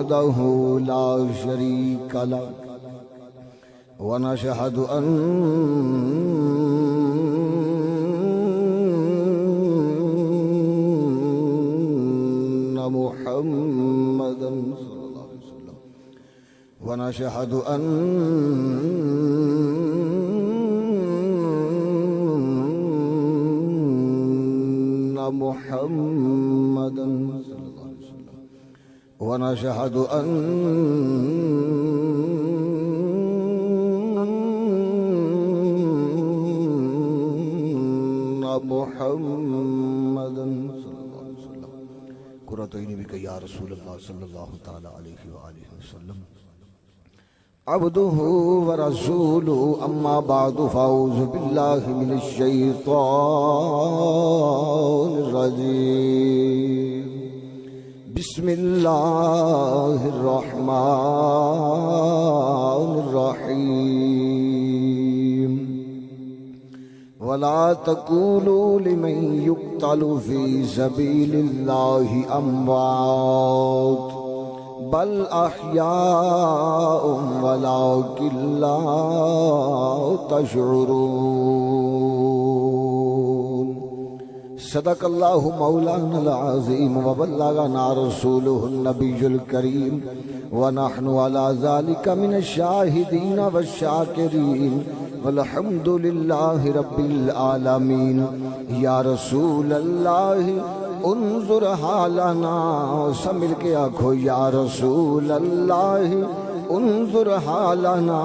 وحده لا شريك له ونشهد أن محمدا صلى الله عليه وسلم ونشهد أن محمدا صلى الله عليه وسلم ونشهد أن محمدا صلى الله عليه وسلم قرۃ عینی بک یا رسول اللہ صلی اللہ تعالی علیہ وآلہ وسلم عبده ورسوله اما بعد فاعوذ باللہ من الشیطان الرجیم بسم اللہ الرحمن الرحیم ولا تقولوا لمن يقتل في سبيل الله أموات بل أحياء ولكن لا تشعرون صدق الله مولانا العظيم وبلغنا رسوله النبي الكريم ونحن على ذلك من الشاهدين والشاكرين والحمد لله رب العالمين یا رسول اللہ انظر حالنا سمل کے آنکھو یا رسول اللہ انظر حالنا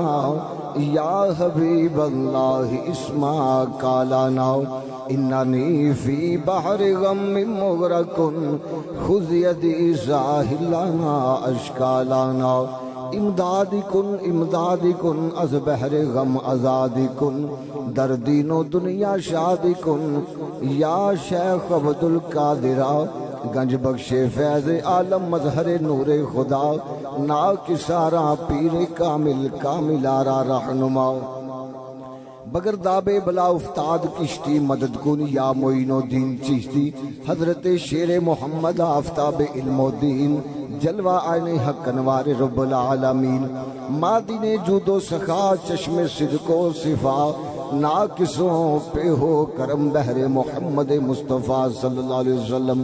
یا حبیب اللہ اسمع قالنا اننی فی بحر غم مغرق خذ یدی ساحل لنا اشکالنا امدادی کن از بحر غم آزادی کن در دین و دنیا شادی کن یا شیخ عبدالقادرہ گنج بخش فیض عالم مظہر نور خدا ناکسارا پیر کامل کاملارا رہنما بگر داب بلا افتاد کشتی مدد کن یا معین الدین چشتی حضرت شیر محمد آفتاب علم و دین جلوہ آئین حق انوار رب العالمین مادین جود و سخا چشم صدق و صفا ناکسوں پہ ہو کرم بحر محمد مصطفیٰ صلی اللہ علیہ وسلم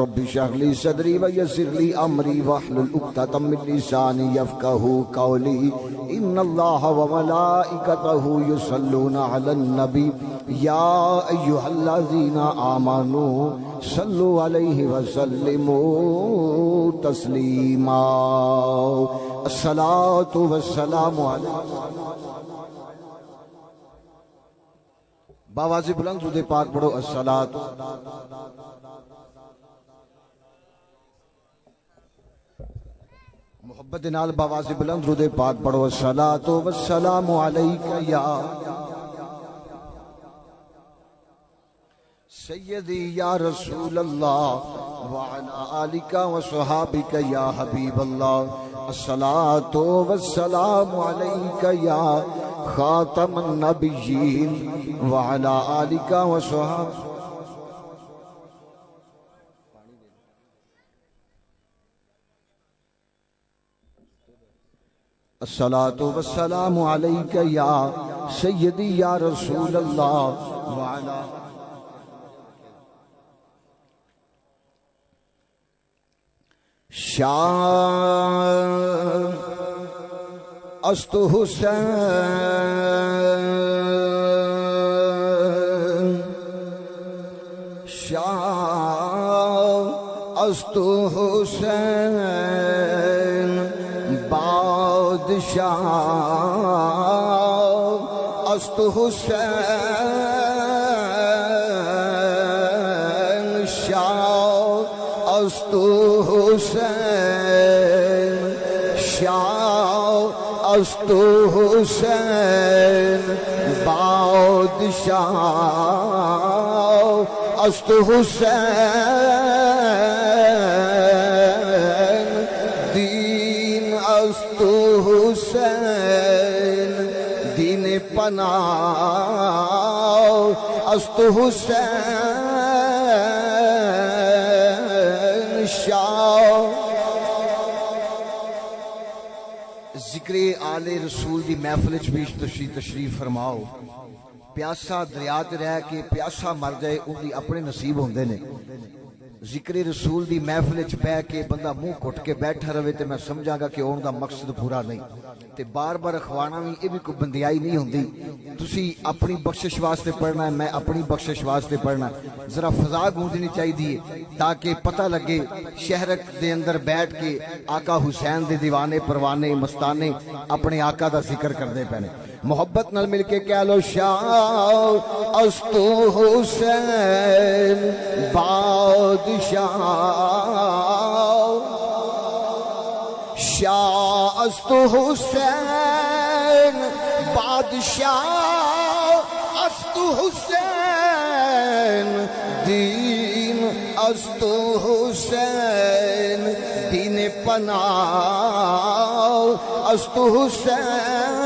رب اشرح لی صدری ویسر لی امری واحلل عقدۃ من لسانی یفقہوا قولی ان اللہ وملائکتہ یصلون علی النبی یا ایہا الذین آمنوا صلوا علیہ وسلموا تسلیما الصلاۃ والسلام علیہ باواز بلند درود پاک پڑھو الصلاۃ محبت نال باواز بلند درود پاک پڑھو الصلاۃ والسلام علیک یا سیدی یا رسول اللہ وعلا آلک وصحابک یا حبیب اللہ الصلاۃ والسلام علیک یا خاتم النبیین وعلا آلک وصحابک الصلاۃ والسلام علیک یا سیدی یا رسول اللہ وعلا شاہ است حسین شاہ است حسین بادشاہ است حسین شاہ است حسین شاہ است حسین بادشاہ است حسین دین است حسین دین پناہ است حسین شاہ ذکر آل رسول دی محفل بھی تشریف فرماؤ. پیاسا دریا تے رہ کے پیاسا مر جائے ان دی اپنے نصیب ہوندے نے. ذکر رسول دی محفل بہ کے بندہ منہ کٹ کے بیٹھا رہے تے میں سمجھا گا کہ اون دا مقصد پورا نہیں. تے بار بار اخوانا بھی یہ بھی کوئی بندیائی نہیں ہوندی. تسی اپنی بخشش واسطے پڑھنا ہے, میں اپنی بخشش واسطے پڑھنا ہے. ذرا فضا گونجنی چاہیے تاکہ پتہ لگے شہرک دے اندر بیٹھ کے آقا حسین دے دیوانے پروانے مستانے اپنے آقا دا ذکر کرنے پینے. محبت نال مل کے کہہ لو شاہ استو حسین بادشاہ, شاہ استو حسین بادشاہ, استو حسین دین, استو حسین دین پناہ, استو حسین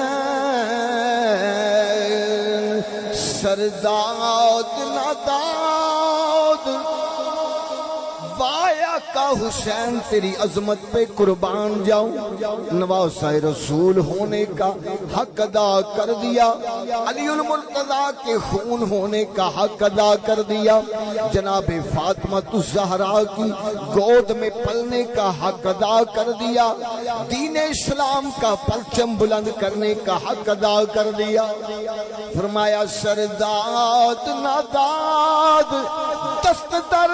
سرداد ناداد وایا کا حسین تیری عظمت پہ قربان جاؤں. نواسہ رسول ہونے کا حق ادا کر دیا, علی المرتضیٰ کے خون ہونے کا حق ادا کر دیا, جناب فاطمہ الزہرا کی گود میں پلنے کا حق ادا کر دیا, دین اسلام کا پرچم بلند کرنے کا حق ادا کر دیا. فرمایا سرداد ناداد دست در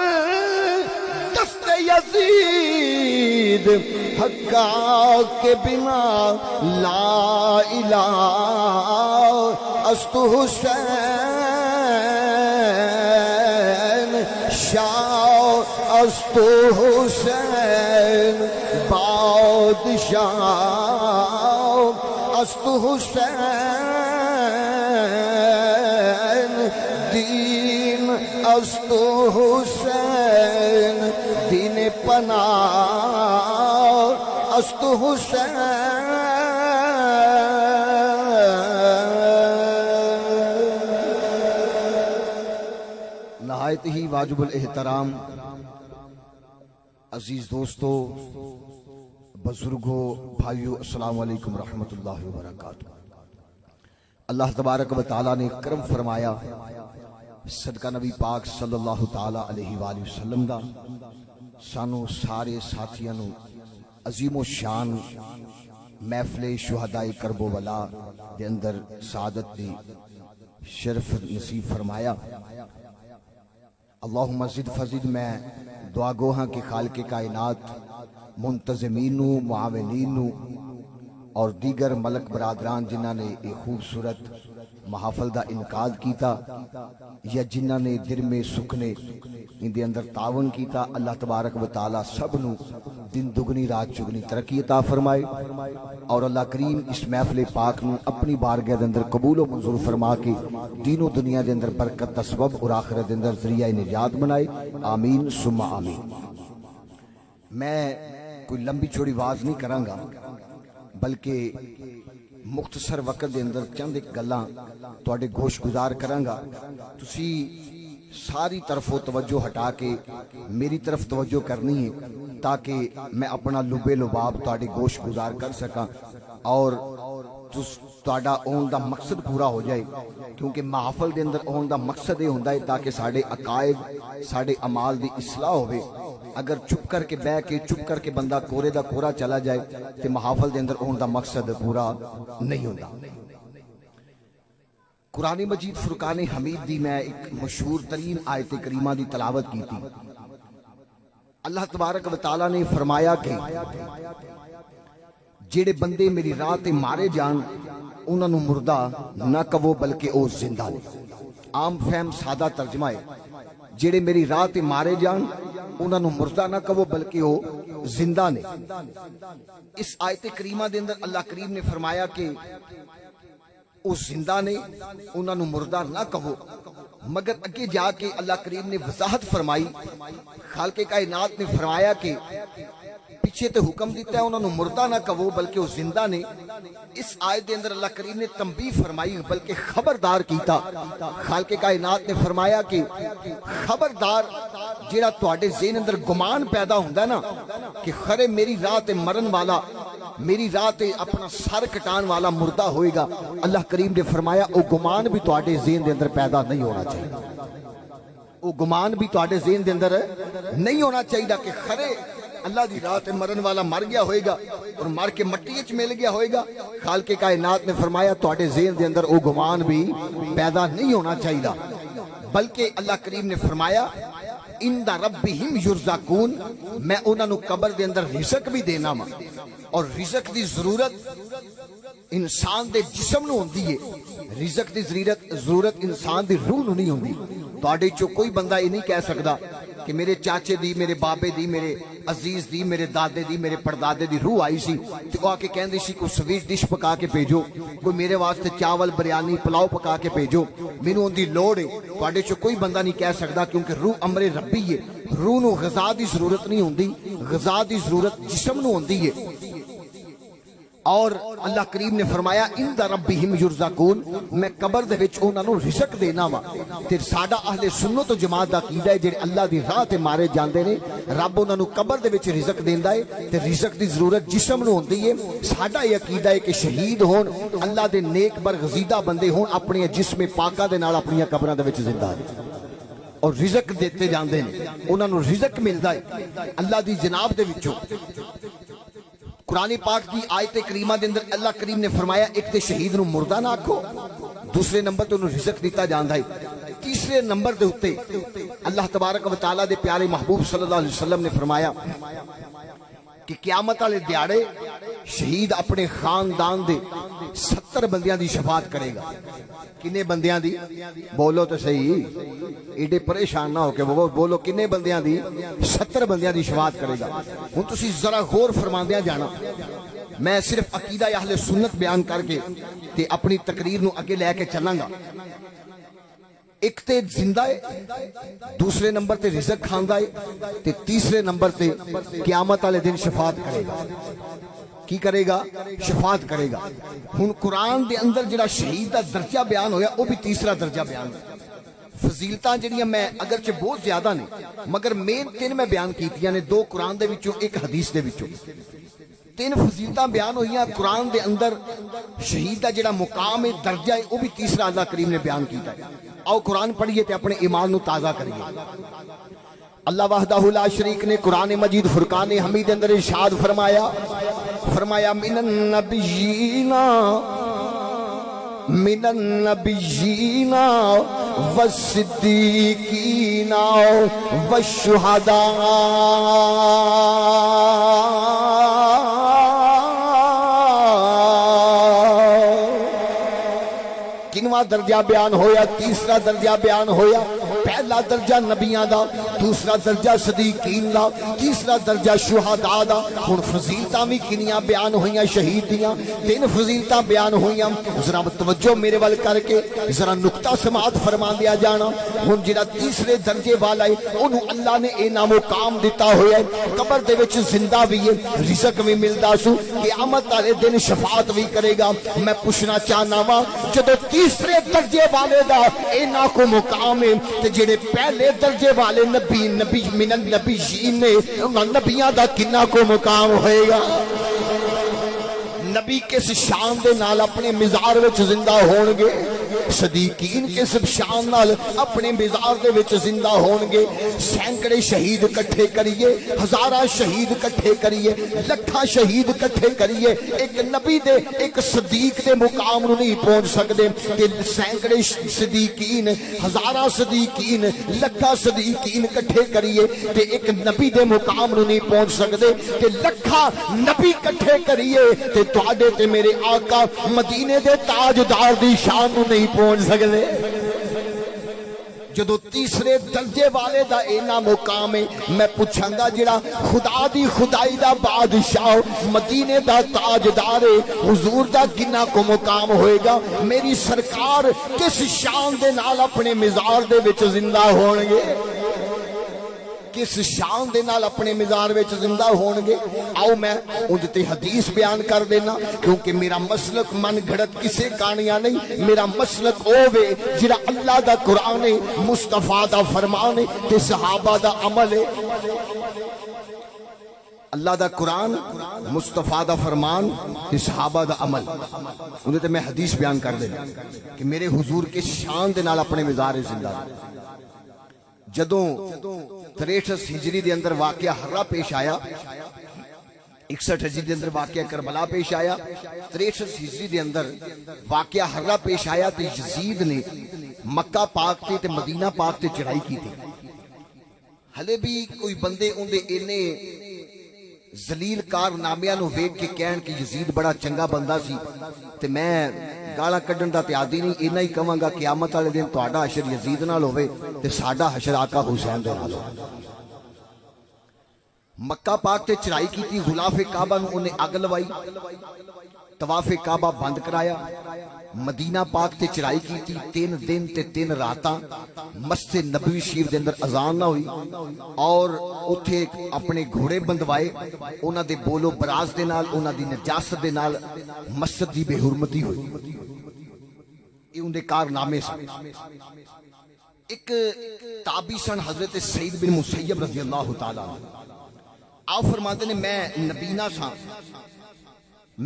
دست یزید حقا کے بنا لا الہ استو حسین شاہ استو حسین بادشاہ استو حسین دین استو حسین دین پناہ استو حسین. نہایت ہی واجب الاحترام عزیز دوستو, بزرگوں, بھائیو, السلام علیکم ورحمۃ اللہ وبرکاتہ. اللہ تبارک و تعالیٰ نے کرم فرمایا صدقہ نبی پاک صلی اللہ تعالیٰ علیہ وآلہ وسلم دا سانو سارے ساتھیاں نو عظیم و شان محفل شہداء کرب و بلا دے اندر سعادت دی شرف نصیب فرمایا. اللہم زد فزد. میں دعا گوہاں کے خالق کائنات منتظمین معاونین اور دیگر ملک برادران جنہاں نے ایک خوبصورت محافل دا انعقاد کیتا یا جنہاں نے دل میں سکھنے ان دے اندر تعاون کیتا, اللہ تبارک و تعالی سب نو دن دگنی رات چگنی ترقی عطا فرمائے, اور اللہ کریم اس محفل پاک نو اپنی بارگاہ دے اندر قبول و منظور فرما کے دین و دنیا دے اندر برکت دا سبب اور آخرت دے اندر ذریعہ نجات بنائے. آمین ثم آمین. میں کوئی لمبی چوڑی واز نہیں کراں گا, بلکہ مختصر وقت دے اندر چند ایک گلاں تواڈے گوش گزار کراں گا. تسی ساری طرفوں توجہ ہٹا کے میری طرف توجہ کرنی ہے تاکہ میں اپنا لبے لباب تواڈے گوش گزار کر سکاں اور تواڈا اون دا مقصد پورا ہو جائے. کیونکہ محافل دے اندر اون دا مقصد یہ ہوندا ہے تاکہ ساڈے عقائد ساڈے اعمال دی اصلاح ہوے. اگر چپ کر کے بہ کے چپ کر کے بندہ کورے دا کورا چلا جائے تے محافل دے اندر اون دا مقصد پورا نہیں ہوندا. قرآن مجید فرقان حمید دی میں ایک مشہور ترین آیت کریمہ دی تلاوت کی تھی. اللہ تبارک و تعالیٰ نے فرمایا کہ جڑے بندے میری راہ تے مارے جان انہاں نو مردہ نہ کہو بلکہ او زندہ نے. عام فہم سادہ ترجمہ ہے, جڑے میری راہ تے مارے جان انہاں نو مردہ نہ کہو بلکہ او زندہ نے. اس آیت کریمہ دے اندر اللہ کریم نے فرمایا کہ او زندہ نے, انہاں نو مردہ نہ کہو, مگر اگے جا کے اللہ کریم نے وضاحت فرمائی. خالق کائنات نے فرمایا کہ پیچھے تے حکم دیتا ہے انہاں نو مردہ نہ کہو بلکہ وہ زندہ نے. اس آیت دے اندر اللہ کریم نے تنبیہ فرمائی بلکہ خبردار کیتا. خالق کائنات نے فرمایا کہ خبردار جیڑا تواڈے ذہن اندر گمان پیدا ہوندا ہے نا کہ خرے میری راہ تے مرن والا میری راہ تے اپنا سر کٹان والا مردہ ہوئے گا، اللہ کریم نے فرمایا او گمان بھی تواڈے ذہن دے اندر پیدا نہیں ہونا چاہیے، او گمان بھی تواڈے ذہن دے اندر نہیں ہونا چاہیے کہ خرے اللہ دی راہ تے مرن والا مر گیا ہوئے گا اور مر کے مٹی وچ مل گیا ہوئے گا۔ خالق کائنات نے فرمایا تواڈے ذہن دے اندر او گمان بھی پیدا نہیں ہونا چاہیے، بلکہ اللہ کریم نے فرمایا عند ربہم یرزقون، میں انہاں نو قبر دے اندر رزق بھی دینا وا، اور رزق دی ضرورت انسان دے جسم نو ہوندی ہے، رزق دی ضرورت انسان دی روح نو نہیں ہوندی۔ تواڈے چوں کوئی بندہ یہ نہیں کہہ سکدا کہ میرے چاچے دی، میرے بابے دی، میرے عزیز دی، میرے دادے دی، میرے پردادے دی روح آئی سی تے او آ کے کہندی سی کوئی سویٹ ڈش پکا کے بھیجو، کوئی میرے واسطے چاول بریانی پلاؤ پکا کے بھیجو، مینوں اون دی لوڑ ہے۔ تواڈے چوں کوئی بندہ نہیں کہہ سکدا، کیونکہ روح امر ربی ہے، روح نو غذا دی ضرورت نہیں ہوندی، غذا دی ضرورت جسم نو ہوندی ہے۔ اور اللہ کریم نے فرمایا عند ربہم یرزقون، میں قبر دے وچ انہاں نو رزق دینا وا۔ تے ساڈا اہل سنت و جماعت دا عقیدہ ہے جڑے اللہ دی راہ تے مارے جاندے نے رب انہاں نو قبر دے وچ رزق دیندا ہے تے رزق دی ضرورت جسم نو ہوندی ہے۔ ساڈا یہ عقیدہ ہے کہ شہید ہون، اللہ دے نیک برگزیدہ بندے ہون، اپنے جسم پاکاں دے نال اپنی قبراں دے وچ زندہ ہیں اور رزق دیتے جاندے نے، انہاں نو رزق ملدا ہے اللہ دی جناب دے وچوں۔ قرآن پاک کی آیت کریمہ دے اندر اللہ کریم نے فرمایا ایک تے شہید نو مردہ نہ آکھو، دوسرے نمبر تے انہوں رزق دیتا جاندا ہے، تیسرے نمبر دے اتے اللہ تبارک و تعالیٰ دے پیارے محبوب صلی اللہ علیہ وسلم نے فرمایا کہ قیامت والے دیہاڑے شہید اپنے خاندان دے 70 بندیاں دی شفاعت کرے گا۔ کنے بندیاں دی؟ بولو تو صحیح، ایڈے پریشان نہ ہو کے بولو کنے بندیاں دی؟ 70 بندیاں دی شفاعت کرے گا۔ ہن تسی ذرا غور فرماندیاں جانا، میں صرف عقیدہ اہل سنت بیان کر کے تے اپنی تقریر نو اگے لے کے چلاں گا۔ ایک تے زندہ ہے، دوسرے نمبر تے رزق کھاندا ہے تے تیسرے نمبر تے قیامت والے دن شفاعت کرے گا۔ کی کرے گا؟ شفاعت کرے گا۔ ہن قرآن دے اندر جڑا شہید دا درجہ بیان ہویا وہ بھی تیسرا درجہ بیان ہویا۔ فضیلتاں جڑیاں میں اگرچہ بہت زیادہ نے مگر مین 3 میں بیان کیتیاں نے، 2 قرآن دے وچوں 1 حدیث دے وچوں۔ 3 فضیلتاں بیان ہوئیاں قرآن دے اندر، شہید دا جڑا مقام ہے درجہ ہے وہ بھی تیسرا اللہ کریم نے بیان کیتا ہے۔ آؤ قرآن پڑھیے تے اپنے ایمان نو تازہ کریے۔ اللہ وحدہ لا شریک نے قرآن مجید فرقان حمید اندر ارشاد فرمایا من النبیین والصدیقین والشہداء کنواں درجہ بیان ہویا؟ تیسرا درجہ بیان ہویا۔ پہلا درجہ نبیاں دا، دوسرا درجہ صدیقین دا، تیسرا درجہ شہداء دا۔ ہن فضیلتاں بھی کنیاں بیان ہوئیاں شہید دیاں؟ 3 فضیلتاں بیان ہوئیاں۔ ذرا توجہ میرے ول کر کے ذرا نقطہ سماعت فرما دیا جانا۔ ہن جڑا تیسرے درجے والا ہے اونوں اللہ نے انعام و مقام دتا ہویا ہے، قبر دے وچ زندہ بھی ہے، رزق بھی ملدا سو، قیامت والے دن شفاعت بھی کرے گا۔ میں پوچھنا چاہنا وا جدوں تیسرے درجے والے دا انعام کو مقام ہے تے جڑے پہلے درجے والے نبی من النبیین نے انہاں نبیاں دا کنا کو مقام ہوئے گا؟ نبی کس شان دے نال اپنے مزار وچ زندہ ہون گے؟ صدیقین کس شان نال اپنے مزار دے وچ زندہ ہون گے؟ سینکڑے شہید کٹھے کریے، ہزاراں شہید کٹھے کریے، لکھاں شہید کٹھے کریے، ایک نبی دے ایک صدیق دے مقام نو نہیں پہنچ سکدے کہ سینکڑے صدیقین، ہزاراں صدیقین، لکھاں صدیقین کٹھے کریے تے ایک نبی دے مقام نو نہیں پہنچ سکدے کہ لکھاں نبی کٹھے کریے تے تواڈے تے میرے آقا مدینے دے تاجدار دی شان نو نہیں پہنچ سکدے۔ جدو تیسرے درجے والے دا اینا مقام ہے، میں پوچھاں گا جڑا خدا دی خدائی دا بادشاہ مدینے دا تاجدار حضور دا کنا کو مقام ہوئے گا؟ میری سرکار کس شان دے نال اپنے مزار دے وچ زندہ ہون گے؟ کس شان دے نال اپنے مزار وچ زندہ ہون گے؟ آؤ میں اُن تے حدیث بیان کر دینا، کیونکہ میرا مسلک من گھڑت کسے کہانیاں نہیں، میرا مسلک اوے جڑا اللہ دا قرآن ہے، مصطفیٰ دا فرمان ہے تے صحابہ دا عمل ہے۔ اللہ دا قرآن، مصطفیٰ دا فرمان، صحابہ دا عمل. انہیں تے میں حدیث بیان کر دینا کہ میرے حضور کے شان دے نال اپنے مزار زندہ. جدوں 63 ہجری دے اندر واقعہ ہرہ پیش آیا، 61 ہجری دے اندر واقعہ کربلا پیش آیا، 63 ہجری دے اندر واقعہ ہرہ پیش آیا تے یزید نے مکہ پاک تے مدینہ پاک تے چڑھائی کی تھی. ہلے بھی کوئی بندے اندے اینے ذلیل کارنامیاں نو ویکھ کے کہن کہ یزید بڑا چنگا بندہ سی، تے میں گالاں کڈن دا تے عادی نہیں. اینا ہی کہاں گا قیامت والے دن تہاڈا حشر یزید نال ہوے تے ساڈا حشر آقا حسین دے نال ہوے. مکہ پاک تے چڑھائی کی، غلاف کعبہ نو انہیں اگ لوائی، طواف کعبہ بند کرایا. مدینہ پاک تے چڑھائی کی 3 دن تے 3 راتاں مسجد نبوی شریف دے اندر اذان نہ ہوئی، اور اتھے اپنے گھوڑے بندوائے. انہاں دے بولو براز دے نال، انہاں دی نجاست دے نال مسجد دی بے حرمتی ہوئی. یہ ان دے کارنامے سن. ایک تابعی سن حضرت سعید بن مسیب رضی اللہ تعالیٰ عنہ. آپ فرماتے نے میں نبینا سا،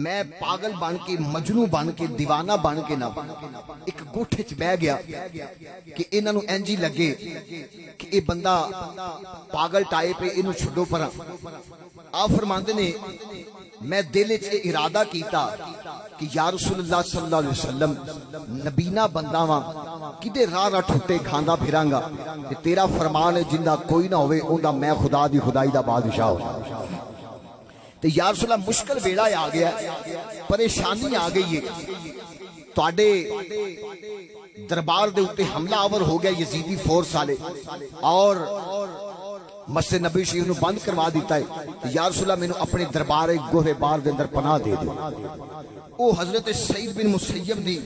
میں پاگل بن کے، مجنو بن کے، دیوانہ بن کے نہ ایک گوٹھے چ بہ گیا کہ انہاں نو انجی لگے کہ اے بندہ پاگل ٹائپ ہے، اینو چھڈو پراں. آپ فرماندے نے میں دل وچ ارادہ کیتا کہ یا رسول اللہ صلی اللہ علیہ وسلم نبینا بندہ واں، کدے راہ راہ ٹھٹے کھاندا پھراں گا، کہ تیرا فرمان ہے جندا کوئی نہ ہوئے اوندا میں خدا دی خدائی دا بادشاہ ہو. تے یا رسول اللہ مشکل ویڑا آ گیا، پریشانی آ گئی ہے، تواڈے دربار دے اوتے حملہ آور ہو گیا یزیدی فورس والے، اور مسجد نبی شریف نو بند کروا دیتا ہے. یا رسول اللہ مینوں اپنے دربار گوہے بار دے اندر پناہ دے دے. او حضرت سعید بن مسیب دی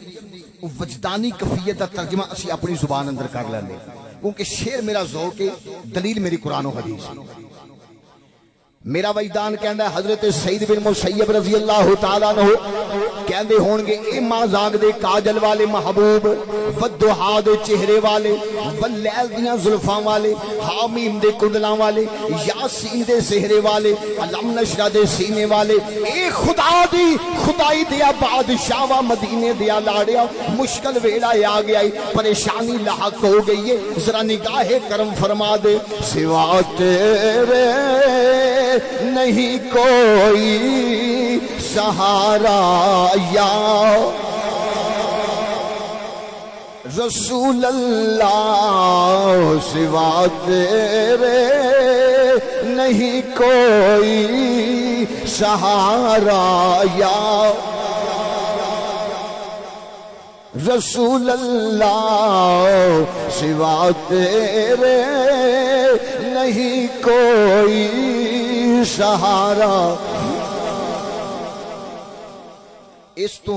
وجدانی کفیت دا ترجمہ اسی اپنی زبان اندر کر لینے، کیونکہ شعر میرا ذوق ہے، دلیل میری قرآن و حدیث ہے. میرا وجدان کہندا ہے حضرت سعید بن مسیب رضی اللہ تعالیٰ عنہ کہندے ہونگے اے ماں زاگ دے کاجل والے محبوب، والدحا دے چہرے والے، واللیل دیاں زلفاں والے، حامیم دے کندلاں والے، یاسین دے سہرے والے، علم نشرہ دے سینے والے، اے خدا دی خدائی دیا بادشاہ و مدینے دیا لاڑیا، مشکل ویلا آ گیا، پریشانی لاحق ہو گئی ہے، ذرا نگاہ کرم فرما دے. سوا تیرے نہیں کوئی سہارا یا رسول اللہ، سوا تیرے نہیں کوئی سہارا یا رسول اللہ، سوا تیرے نہیں کوئی سہارا. اس تو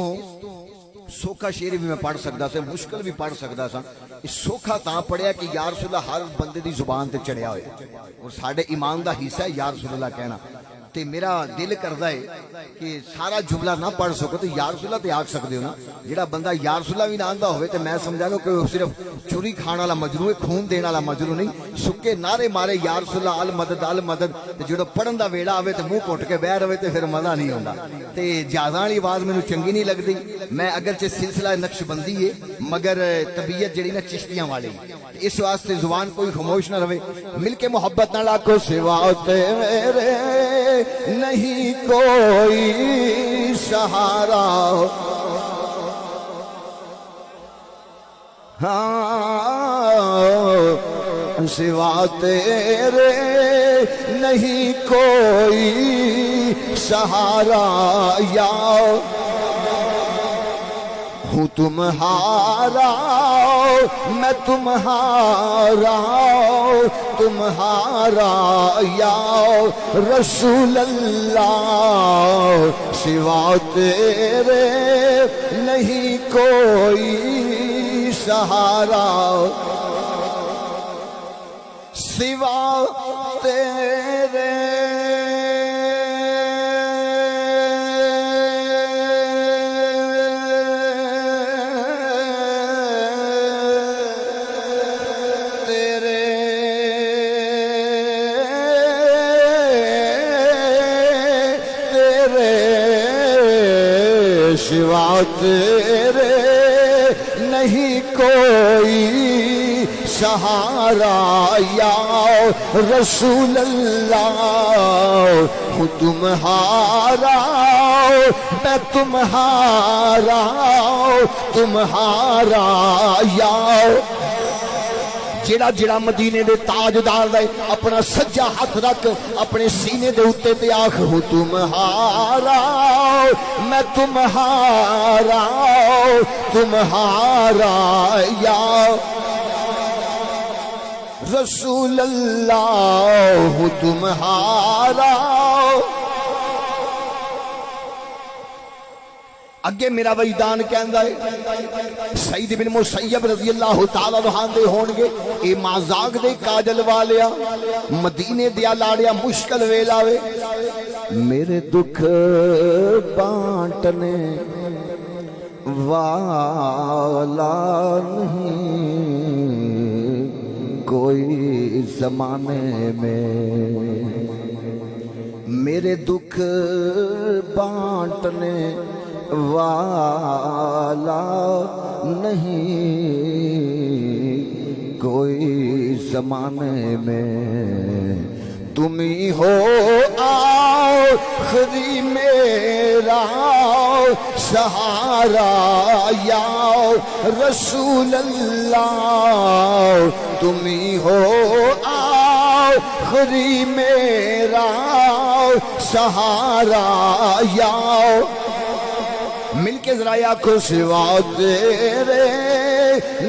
سوکھا شعر بھی میں پڑھ سکتا سا، مشکل بھی پڑھ سکتا سا. اس سوکھا تاں پڑھیا کہ یا رسول اللہ ہر بندے دی زبان تے چڑھیا ہوئے، اور ساڑھے ایمان دا حصہ ہے یا رسول اللہ کہنا. تے میرا دل کردا ہے کہ سارا جملہ نہ پڑھ سکو تو یا رسول اللہ تے آکھ سکدے ہو نا. جڑا بندہ یا رسول اللہ بھی نہ آندا ہوئے تے میں سمجھا گا کہ صرف چوری کھان والا مجنو ہے، خون دین والا مجنو نہیں. سکے نعرے مارے یا رسول اللہ المدد المدد، تے جڑا پڑھن دا ویڑا آوے تے منہ گھٹ کے بیٹھ رہے تے پھر مزہ نہیں ہوندا. تے جازاں والی آواز مینوں چنگی نہیں لگدی. میں اگرچہ سلسلہ نقش بندی ہے مگر طبیعت جڑی نا چشتیاں والی، اس واسطے زبان کوئی خاموش نہ رہے. مل کے محبت نہ لاکھو. سوا تیرے نہیں کوئی سہارا، ہاں سوا تیرے نہیں کوئی سہارا یا ہوں تمہارا میں تمہارا تمہارا یا رسول اللہ، سوا تیرے نہیں کوئی سہارا، سوا تیرے سوا تیرے نہیں کوئی سہارا یا رسول اللہ ہوں تمہارا میں تمہارا تمہارا یا جیڑا جیڑا مدینے دے تاجدار دے اپنا سجا ہاتھ رکھ اپنے سینے دے اتے تے آنکھ ہوں تمہارا میں تمہارا تمہارا یا رسول اللہ ہوں تمہارا. اگے میرا وجدان کہندا ہے سعید بن مسیب رضی اللہ تعالی عنہ دے ہون گے اے مازاق دے کاجل والیا مدینے دیا لاڑیا مشکل ویلا وے میرے دکھ بانٹنے والا نہیں کوئی زمانے میں میرے دکھ بانٹنے والا نہیں کوئی زمانے میں تم ہی ہو آخری میرا سہارا یا رسول اللہ تم ہی ہو آخری میرا سہارا یا مل کے ذرا آنکھوں سوا تیرے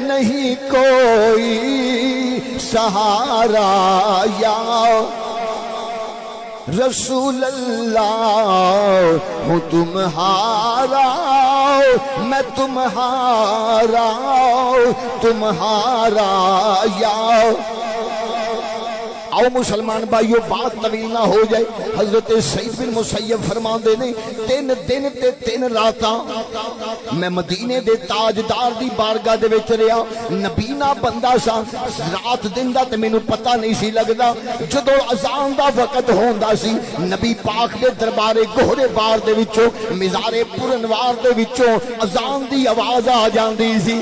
نہیں کوئی سہارا یا رسول اللہ ہوں تمہارا میں تمہارا تمہارا یا. آؤ مسلمان بھائیو بات طویل نہ ہو جائے. حضرت سعید بن مسیب فرما دے نے 3 دن تے 3 راتاں میں مدینے دے تاجدار دی بارگاہ دے وچ رہیا نبی نا بندہ سا رات دن دا تے مینوں پتہ نہیں سی لگدا جدوں اذان دا وقت ہوندا سی نبی پاک دے دربارے گہرے بار دے وچوں مزارے پرنوار دے وچوں اذان دی آواز آ جاندی سی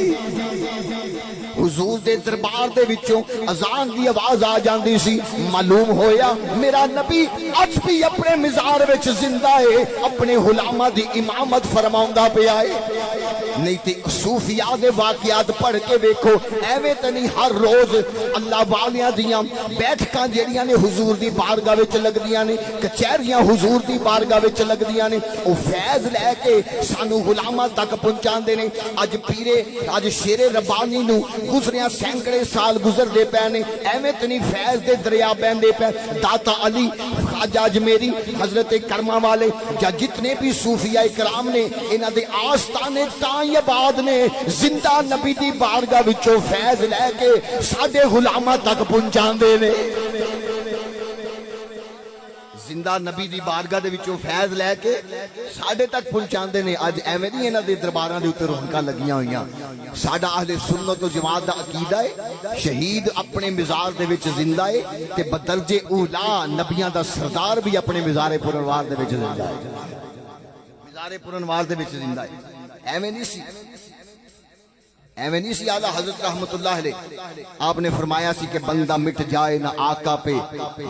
حضور دے دربار دے وچوں اذان دی آواز آ جاندی سی معلوم ہویا میرا نبی اج بھی اپنے مزار وچ زندہ ہے اپنے غلاماں دی امامت فرماوندا پیا ہے. نہیں تے صوفیاء دے واقعات پڑھ کے ویکھو ایویں تے نہیں ہر روز اللہ والیاں دیاں بیٹھکاں جیڑیاں نے حضور دی بارگاہ وچ لگدیاں نے کچہریاں حضور دی بارگاہ وچ لگدیاں نے او فیض لے کے سانو غلاماں تک پہنچاندے نے. اج پیرے اج شیر ربانی نو گزریاں سینکڑے سال گزر دے پے نے ایویں تے نہیں فیض دے دریا بہندے پے. داتا علی خواجہ اجمیری حضرت کرما والے یا جتنے بھی صوفیاء کرام نے انہاں دے آستانے تائیں آباد نے زندہ نبی دی بارگاہ وچوں فیض لے کے ساڈے غلاماں تک پہنچاندے نے. زندہ نبی دی بارگاہ دے وچوں فیض لے کے ساڈے تک پہنچاندے نے. اج ایویں نہیں انہاں دے درباراں دے اوتے رونقاں لگیاں ہوئیاں. ساڈا اہل سنت و جماعت دا عقیدہ ہے شہید اپنے مزار دے وچ زندہ ہے تے بدرجے اولا نبیاں دا سردار بھی اپنے مزار پرنوار دے وچ زندہ ہے. مزار پرنوار دے وچ زندہ ہے. ایویں نہیں سی ایویں نہیں سی. اعلیٰ حضرت رحمت اللہ علیہ آپ نے فرمایا سی کہ بندہ مٹ جائے نہ آقا پہ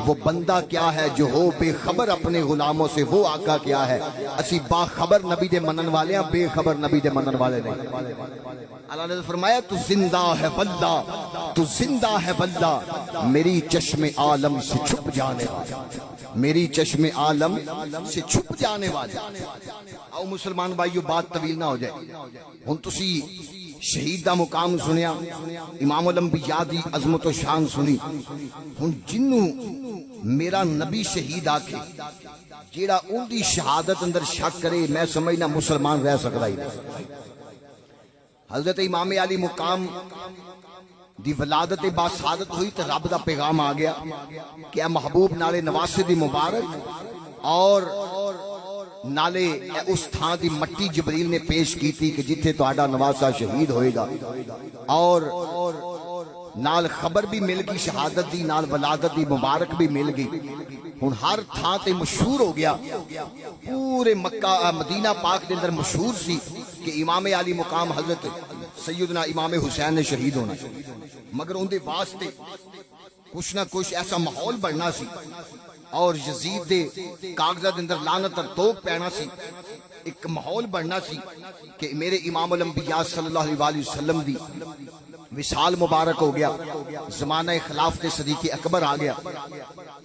وہ بندہ کیا ہے جو ہو بے خبر اپنے غلاموں سے وہ آقا کیا ہے. اسی باخبر نبی دے منن والے ہیں بے خبر نبی دے منن والے نہیں. اللہ نے فرمایا تو زندہ ہے بندہ تو زندہ ہے بندہ میری چشم عالم سے چھپ جانے والا میری چشم عالم سے چھپ جانے والا. آؤ مسلمان بھائیو بات طویل نہ ہو جائے. ہن تسی شہید دا مقام سنیا امام الانبیاء دی عظمت و شان سنی. ہن جنوں میرا نبی شہید آکھے جیڑا ان دی شہادت اندر شک کرے میں سمجھنا مسلمان رہ سکتا ہی نہیں. حضرت امام علی مقام دی ولادت باسعادت ہوئی تو رب دا پیغام آ گیا کہ اے محبوب نالے نواسے دی مبارک اور نالے اس تھان دی مٹی جبریل نے پیش کی تھی کہ جتھے تہاڈا نواسا شہید ہوئے گا اور نال خبر بھی مل گئی شہادت دی، نال ولادت دی مبارک بھی مل گئی. ہن ہر تھان تے مشہور ہو گیا، پورے مکہ مدینہ پاک دے اندر مشہور سی کہ امام علی مقام حضرت سیدنا امام حسین نے شہید ہونا، مگر ان دے واسطے کچھ نہ کچھ ایسا ماحول بننا سی اور یزید دے کاغذات اندر لعنت اور توپ پینا سی، ایک ماحول بننا سی کہ میرے امام الانبیاء صلی اللہ علیہ وسلم دی وصال مبارک ہو گیا، زمانہ خلافت صدیق اکبر آ گیا،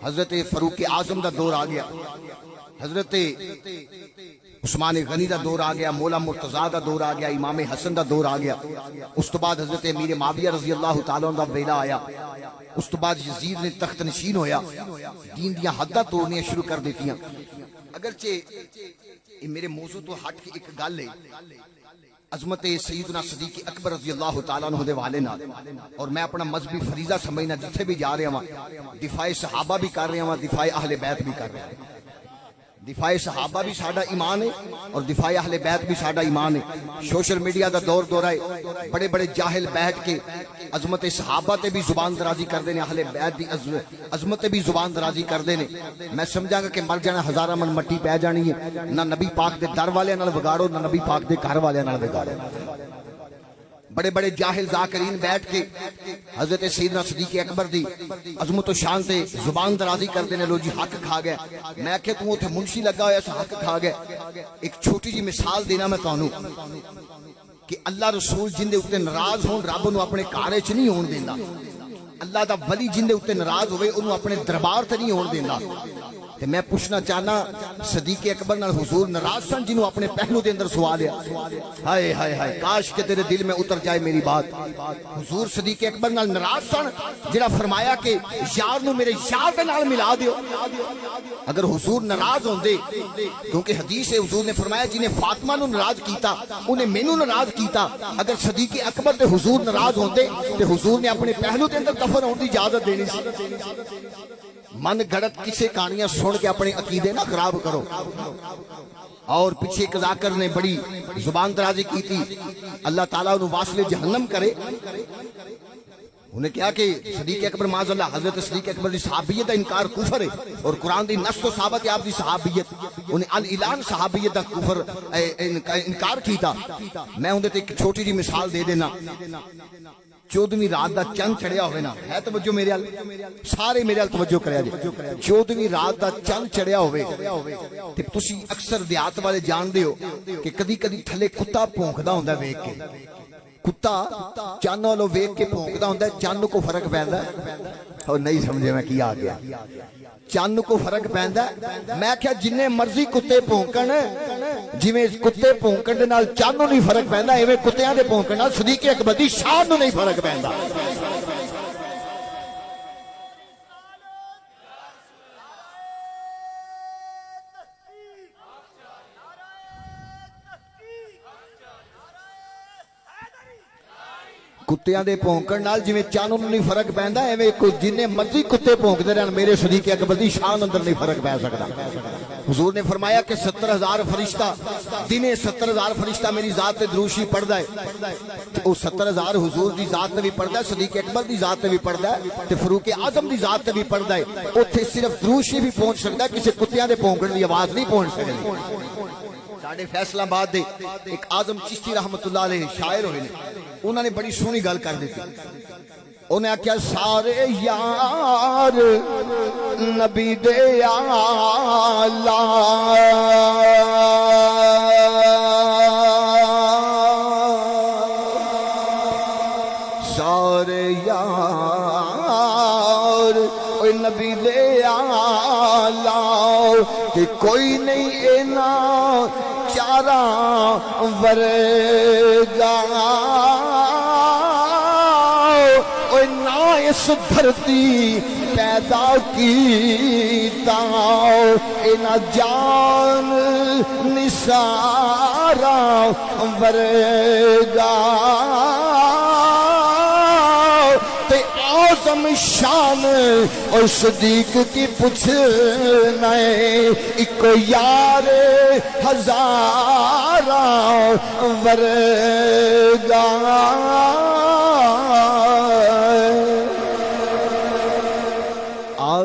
حضرت فاروق اعظم دا دور آ گیا، حضرت عثمان غنی دا دور آ گیا، مولا مرتضیٰ دا دور آ گیا، امام حسن دا دور آ گیا. اس تو بعد حضرت امیر معاویہ رضی اللہ تعالیٰ عنہ دا ویلا آیا. اس تو بعد یزید نے تخت نشین ہویا، دین دیاں حداں توڑنیاں شروع کر دیتیاں. اگرچہ میرے موضوع تو ہٹ کے ایک گل ہے عظمت سیدنا صدیق اکبر رضی اللہ تعالیٰ عنہ دے والے نال، اور میں اپنا مذہبی فریضہ سمجھنا جتھے بھی جا رہا ہوں دفاع صحابہ بھی کر رہا ہوں، دفاع اہل بیت بھی کر رہا ہوں. دفاع صحابہ بھی ساڈا ایمان ہے اور دفاع اہل بیت بھی ساڈا ایمان ہے. سوشل میڈیا دا دور دورہ ہے، بڑے بڑے جاہل بیٹھ کے عظمت صحابہ تے بھی زبان درازی کردے نے، اہل بیت دی عظمت تے بھی زبان درازی کردے نے. میں سمجھاں گا کہ مر جانا ہزاراں من مٹی پہ جانی ہے، نہ نبی پاک دے در والے نال وگاڑو، نہ نبی پاک دے گھر والے نال وگاڑو. بڑے بڑے جاہل ذاکرین بیٹھ کے حضرت سیدنا صدیق اکبر دی عظمت و شان تے زبان درازی کردے نے، لو جی حق کھا گئے. میں کہ تو اوتھے منشی لگا ہویا سا حق کھا گئے. ایک چھوٹی جی مثال دینا میں تانوں کہ اللہ رسول جن دے اوتے ناراض ہون رب نو اپنے گھر وچ نہیں ہون دیندا. اللہ دا ولی جن دے اوتے ناراض ہوئے اونوں اپنے دربار تے نہیں ہون دیندا. تے میں پوچھنا چاہنا صدیق اکبر نال حضور ناراض سن جنوں اپنے پہلو دے اندر سوا لیا؟ ہائے ہائے ہائے، کاش کہ تیرے دل میں اتر جائے میری بات. حضور صدیق اکبر نال ناراض سن جڑا فرمایا کہ یار نو میرے یار دے نال ملا دیو. اگر حضور ناراض ہوندے، کیونکہ حدیث ہے حضور نے فرمایا جنہیں فاطمہ نو ناراض کیتا انہیں مینوں ناراض کیتا. اگر صدیق اکبر تے حضور ناراض ہوندے تے حضور نے اپنے پہلو دے اندر دفن ہونے دی اجازت دینی سی. من گھڑت کسے کہانیاں سن کے اپنے عقیدے نہ خراب کرو. اور پیچھے ایک ذاکر نے بڑی زبان درازی کی تھی، اللہ تعالیٰ انہوں واصل جہنم کرے. انہیں کہا کہ صدیق اکبر معاذ اللہ حضرت صدیق اکبر دی صحابیت دا انکار کفر ہے، اور قرآن دی نص و ثابت ہے آپ دی صحابیت. انہیں الاعلان صحابیت دا کفر انکار کیتا. میں انہیں ایک چھوٹی جی مثال دے دینا. 14ویں رات دا چند چڑھیا ہوئے نا، ہے توجہ میرے حال سارے میرے حال توجہ کریا جی. 14ویں رات دا چند چڑھیا ہوئے تے تسی اکثر دیہات والے جان دے ہو کہ کدی کدی تھلے کتا بھونکدا ہوندا ویکھ کے. کتا چند والوں ویکھ کے بھونکدا ہوندا ہے، چند کو فرق پیندا ہے. اور نہیں سمجھے میں کی آ گیا، چند کو فرق پیندا ہے. میں کہیا جننے مرضی کتے بھونکن، جویں کتے بھونکن دے نال چند نوں نہیں فرق پیندا، ایویں کتےاں دے بھونکن نال صدیق اکبر دی شان نوں نہیں فرق پیندا. کتیاں دے بھونکن نال جویں چند نوں نہیں فرق پیندا، ایویں جننے مرضی کتے بھونکدے رہن میرے صدیق اکبر دی شان اندر نہیں فرق پے سکدا. حضور نے فرمایا کہ 70,000 فرشتہ دنے 70,000 فرشتہ میری ذات تے دروشی پڑھدا ہے. او 70,000 حضور دی ذات تے بھی پڑھدا ہے، صدیق اکبر دی ذات تے بھی پڑھدا ہے تے فاروق اعظم دی ذات تے بھی پڑھدا ہے. اوتھے صرف دروشی بھی پہنچ سکدا ہے، کسی کتیاں دے بھونکن دی آواز نہیں پہنچ سکدی. ساڈے فیصلہ آباد دے ایک اعظم چشتی رحمت اللہ علیہ شاعر ہوئے نے، انہوں نے بڑی سونی گل کر دیتی. انہیں کیا سارے یار نبی دے آلہ، سارے یار نبی دے آلہ کہ کوئی نہیں اینا چارہ ورگا، نہ اس دھرتی پیدا کیتا نہ جان نثارا ورگا. تے اعظم شان اور صدیق کی پوچھنا ایک یار ہزارہ ورگا.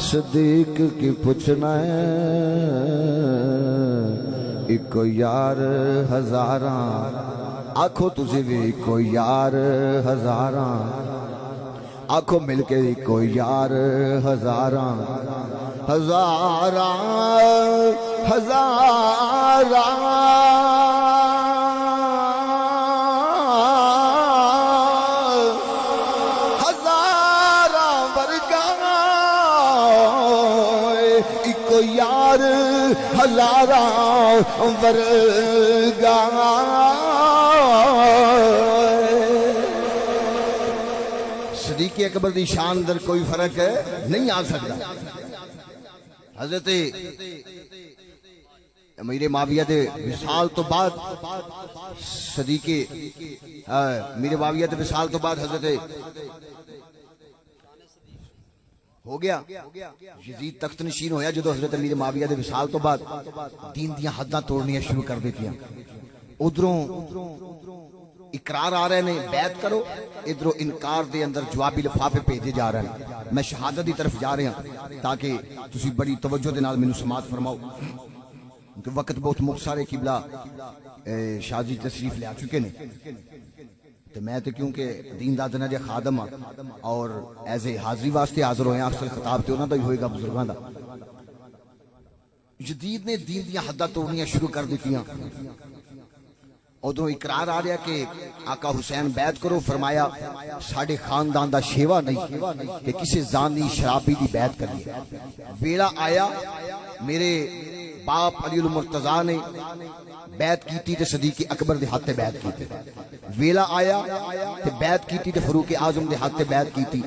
صدیق کی پوچھنا ہے ایکو یار ہزاراں آکھو تجھے بھی ایکو یار ہزاراں آکھو مل کے ایکو یار ہزاراں ہزاراں ہزاراں یار ہزاراں ورگا صدیق اکبر دی شان در کوئی فرق نہیں آ سکتا حضرت امیر معاویہ دے وصال تو بعد صدیق امیر معاویہ دے وصال تو بعد حضرت ہو گیا یزید تخت نشین ہویا جدو حضرت امیر معاویہ دے وصال تو بعد دین دیاں حداں توڑنیاں شروع کر دیتیاں ادھروں اقرار آ رہے نے بیعت کرو ادھروں انکار دے اندر جوابی لفافے بھیجے جا رہے ہیں میں شہادت دی طرف جا رہے ہیں تاکہ تسی بڑی توجہ دے نال مینوں سماعت فرماؤ کہ وقت بہت مختصر ہے قبلہ شاہ جی تشریف لے آ چکے نے تو میں تو کیونکہ دین دا دنیا جے خادم ہاں اور ایسے حاضری واسطے حاضر ہوئے ہیں اکثر خطاب تے انہاں دا ہی ہوئے گا بزرگاں دا جدید نے دین دیاں حداں توڑنیاں شروع کر دیتیاں ادھروں اقرار آ رہا کہ آقا حسین بیعت کرو فرمایا ساڑھے خاندان دا شیوا نہیں کہ کسی زانی شرابی دی بیعت کریے ویڑا آیا میرے باپ علی المرتضیٰ نے بیعت کیتی تے صدیق اکبر دے ہاتھ تے بیعت کیتی ویلا آیا تے بیعت کیتی تے فاروق اعظم دے ہاتھ تے بیعت کیتی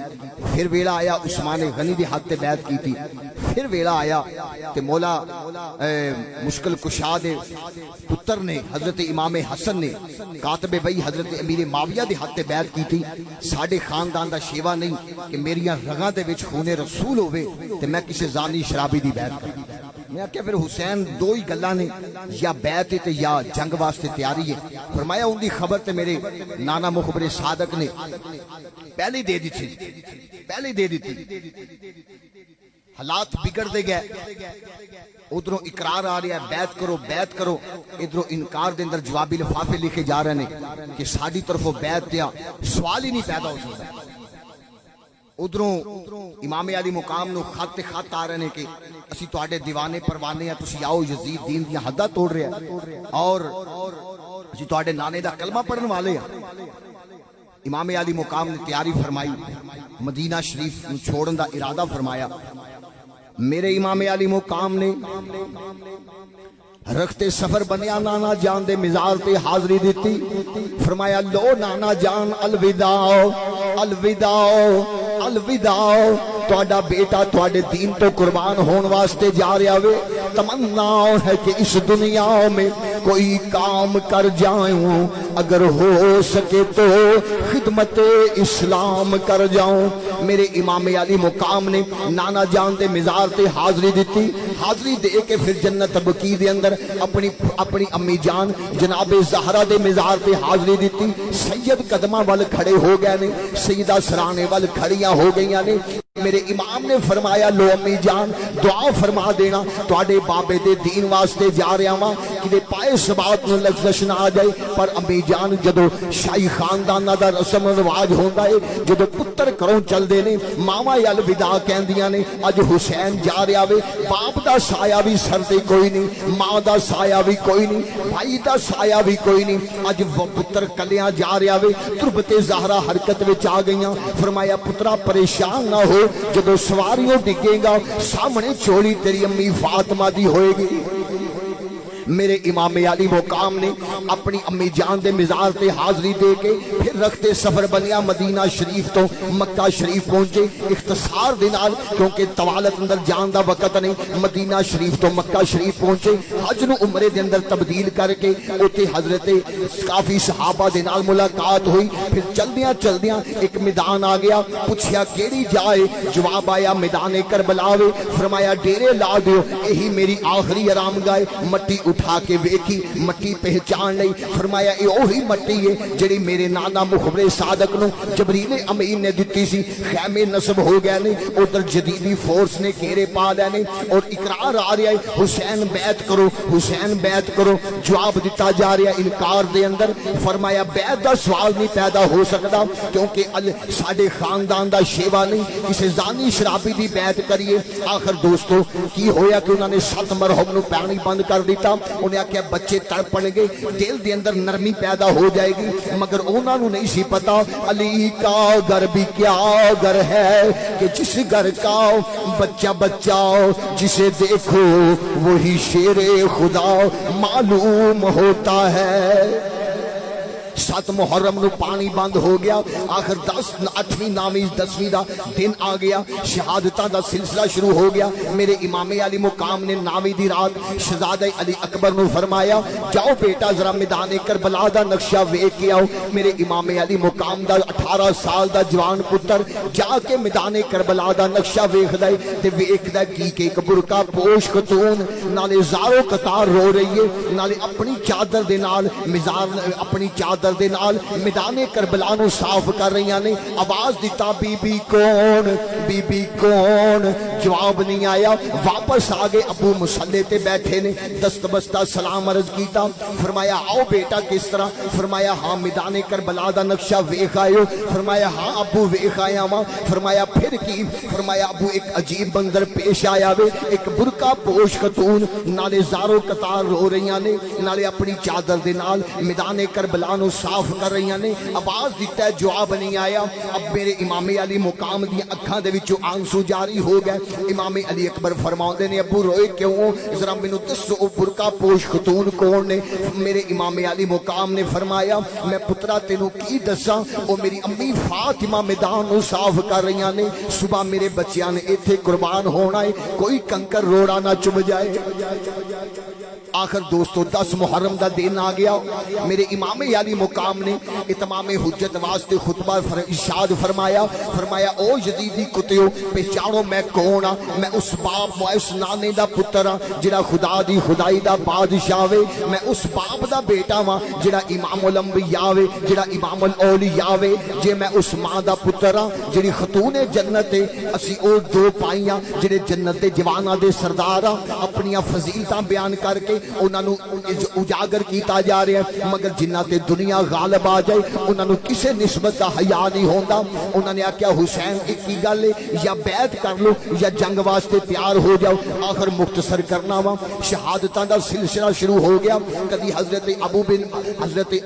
پھر ویلا آیا عثمان غنی دے ہاتھ تے بیعت کیتی پھر ویلا آیا تے مولا مشکل کشا دے پتر نے حضرت امام حسن نے کاتب بھائی حضرت امیر معاویہ دے ہاتھ تے بیعت کیتی ساڑھے خاندان دا شیوا نہیں کہ میریاں رگاں دے وچ خون رسول ہوئے تے میں کسی زانی شرابی دی بیعت کروں میں کہ پھر حسین دو ہی گلاں نے یا بیعت تے یا جنگ واسطے تیاری ہے فرمایا ان دی خبر تے میرے نانا مخبر صادق نے پہلے دے دی تھی حالات بگڑ دے گئے ادھروں اقرار آ رہا ہے بیعت کرو ادھروں انکار دے اندر جوابی لفافے لکھے جا رہے ہیں کہ ساڈی طرفوں بیعت دیا سوال ہی نہیں پیدا ہو سکتا ادھروں امام علی مقام نو خط آ رہے ہیں کہ اسی تواڈے دیوانے پروانے ہیں تسی آؤ یزید دین دیاں حداں توڑ رہے ہیں اور اسی تواڈے نانے دا کلمہ پڑھن والے ہیں امام علی مقام نے تیاری فرمائی مدینہ شریف چھوڑن دا ارادہ فرمایا میرے امام علی مقام نے رکھتے سفر بنیا نانا جان دے مزار تے حاضری دیتی فرمایا لو نانا جان الوداع تواڈا بیٹا تواڈے دین تو قربان ہون واسطے جا رہا وے تمنا ہے کہ اس دنیا میں کوئی کام کر جاؤں اگر ہو سکے تو خدمت اسلام کر جاؤں میرے امام علی مقام نے نانا جان دے مزار تے حاضری دیتی حاضری دے کے پھر جنت بقیع دے اندر اپنی امی جان جناب زہرا دے مزار تے حاضری دیتی سید قدمہ وال کھڑے ہو گئے نے سیدہ سرانے وال کھڑیاں ہو گئیاں نے میرے امام نے فرمایا لو امی جان دعا فرما دینا تواڈے بابے دے دین واسطے جا رہا ہاں کہ پائے سبات نو لغزش نہ آ جائے پر امی جان جدو شاہی خاندان دا رسم رواج ہوندا ہے جدو پتر کروں چل دے نے ماما الوداع کہندیاں نے اج حسین جا رہا وے باپ دا سایہ بھی سر تے کوئی نہیں ماں دا سایہ بھی کوئی نہیں بھائی دا سایہ بھی کوئی نہیں اج وہ پتر کلیاں جا رہا وے تربت زہرا حرکت وچ آ گئیاں فرمایا پترا پریشان نہ ہو جدو سواریوں ڈگے گا سامنے چولی تیری امی فاطمہ دی ہوئے گی میرے امام علی مقام نے اپنی امی جان دے مزار تے حاضری دے کے پھر رکھتے سفر بنیا مدینہ شریف تو مکہ شریف پہنچے اختصار دے نال کیونکہ طوالت اندر جان دا وقت نہیں مدینہ شریف تو مکہ شریف پہنچے حج نو عمرے دے اندر تبدیل کر کے اوتے حضرت کافی صحابہ دے نال ملاقات ہوئی پھر چلدیاں ایک میدان آ گیا پوچھیا کیڑی جائے جواب آیا میدان کربلا وے فرمایا ڈیرے لا دیو یہی میری آخری آرام گاہ مٹی اٹھا کے ویکھی مٹی پہچان لئی فرمایا اے اوہی مٹی ہے جڑی میرے نانا نانا مخبر صادق نو جبریل امین نے دتی سی خیمے نصب ہو گئے نے ادھر جدیدی فورس نے گھیرے پا لے نے اور اقرار آ رہا ہے حسین بیعت کرو حسین بیعت کرو جواب دیتا جا رہا ہے انکار دے اندر فرمایا بیعت دا سوال نہیں پیدا ہو سکتا کیونکہ ساڈے خاندان دا شیوا نہیں کسی زانی شرابی دی بیعت کریے آخر دوستو کی ہویا کہ انہوں نے 7 مرحوم نو پانی بند کر دیتا انہیں آکھیا بچے تڑپن گے دل دے اندر نرمی پیدا ہو جائے گی مگر انہوں نے نہیں سی پتا علی کا گھر بھی کیا گھر ہے کہ جس گھر کا بچہ بچہ جسے دیکھو وہی شیر خدا معلوم ہوتا ہے 7 محرم نو پانی بند ہو گیا آخر 8ویں 9ویں 10ویں دا دن آ گیا شہادتاں دا سلسلہ شروع ہو گیا میرے امام علی مقام نے 9ویں دی رات شہزادہ علی اکبر نو فرمایا جاؤ بیٹا ذرا میدان کربلا دا نقشہ ویکھ کے آؤ میرے امام علی مقام دا 18 سال دا جوان پتر جا کے میدان کربلا دا نقشہ ویکھدا ہے تے ویکھدا کی کہ ایک برقع پوش خاتون نالے زارو قطار رو رہی ہے نالے اپنی چادر دے نال مزار اپنی چادر دے نال میدان کربلا نو صاف کر رہی نے آواز دیتا بی بی کون جواب نہیں آیا واپس آگے ابو مسلح تے بیٹھے نے دست بستہ سلام عرض کیتا فرمایا آؤ بیٹا کس طرح فرمایا ہاں میدان کربلا دا نقشہ ویکھ آئے ہو فرمایا ہاں ابو ویکھ آیا ماں فرمایا پھر کی فرمایا ابو ایک عجیب منظر پیش آیا وے ایک برقع پوش خاتون نالے زارو قطار رو رہی نے نالے اپنی چادر دے نال میدان کربلا نو صاف کر رہی نے آواز دیتا ہے جواب نہیں آیا اب میرے امام علی مقام دی اکھاں دے وچوں آنسو جاری ہو گئے امام علی اکبر فرماؤندے نے ابو روئے کیوں ذرا مینوں دسو او برقع پوش خاتون کون نے میرے امام علی مقام نے فرمایا میں پترا تینوں کی دساں او میری امی فاطمہ میدان نو صاف کر رہی نے صبح میرے بچیاں نے ایتھے قربان ہونا ہے کوئی کنکر روڑا نہ چم جائے آخر دوستو 10 محرم دا دن آ گیا میرے امام علی مقام نے اتمام حجت واسطے خطبہ ارشاد فرمایا او یزیدی کتیو پہچانو میں کون ہاں میں اس باپ اس نانے دا پتر ہاں جڑا خدا دی خدائی دا بادشاہ وے میں اس باپ دا بیٹا ہاں جڑا امام الانبیاء وے جڑا امام الاولیاء وے جے میں اس ماں دا پتر ہاں جڑی خاتون جنت ہے اسی او 2 پائیاں جڑے جنت دے جواناں دے سردار ہاں اپنی فضیلتاں بیان کر کے انہاں نو اجاگر کیتا جا رہا ہے مگر جنہ تے دنیا غالب آ جائے انہاں نو کسے نسبت دا حیا نہیں ہوندا انہاں نے آکھیا حسین ایک ہی گل ہے یا بیعت کر لو یا جنگ واسطے تیار ہو جاؤ آخر مختصر کرنا وا شہادتاں دا سلسلہ شروع ہو گیا کدی حضرت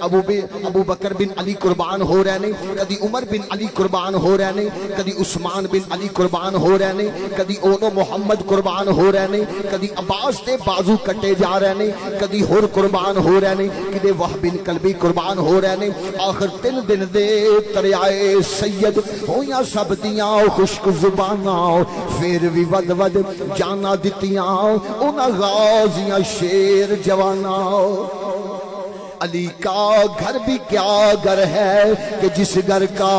ابو بکر بن علی قربان ہو رہے نے کدی عمر بن علی قربان ہو رہے نے کدی عثمان بن علی قربان ہو رہے نے کدی اونو محمد قربان ہو رہے نے کدی عباس دے بازو کٹے جا رہے نے کدی ہور قربان ہو رہے نے کدی وہب بن کلبی قربان ہو رہے نے آخر 3 دن دے دریائے سید ہویاں سب دیاں خشک زباناں پھر بھی ود ود جانا دتیاں انہاں غازیاں شیر جواناں علی کا گھر بھی کیا گھر ہے کہ جس گھر کا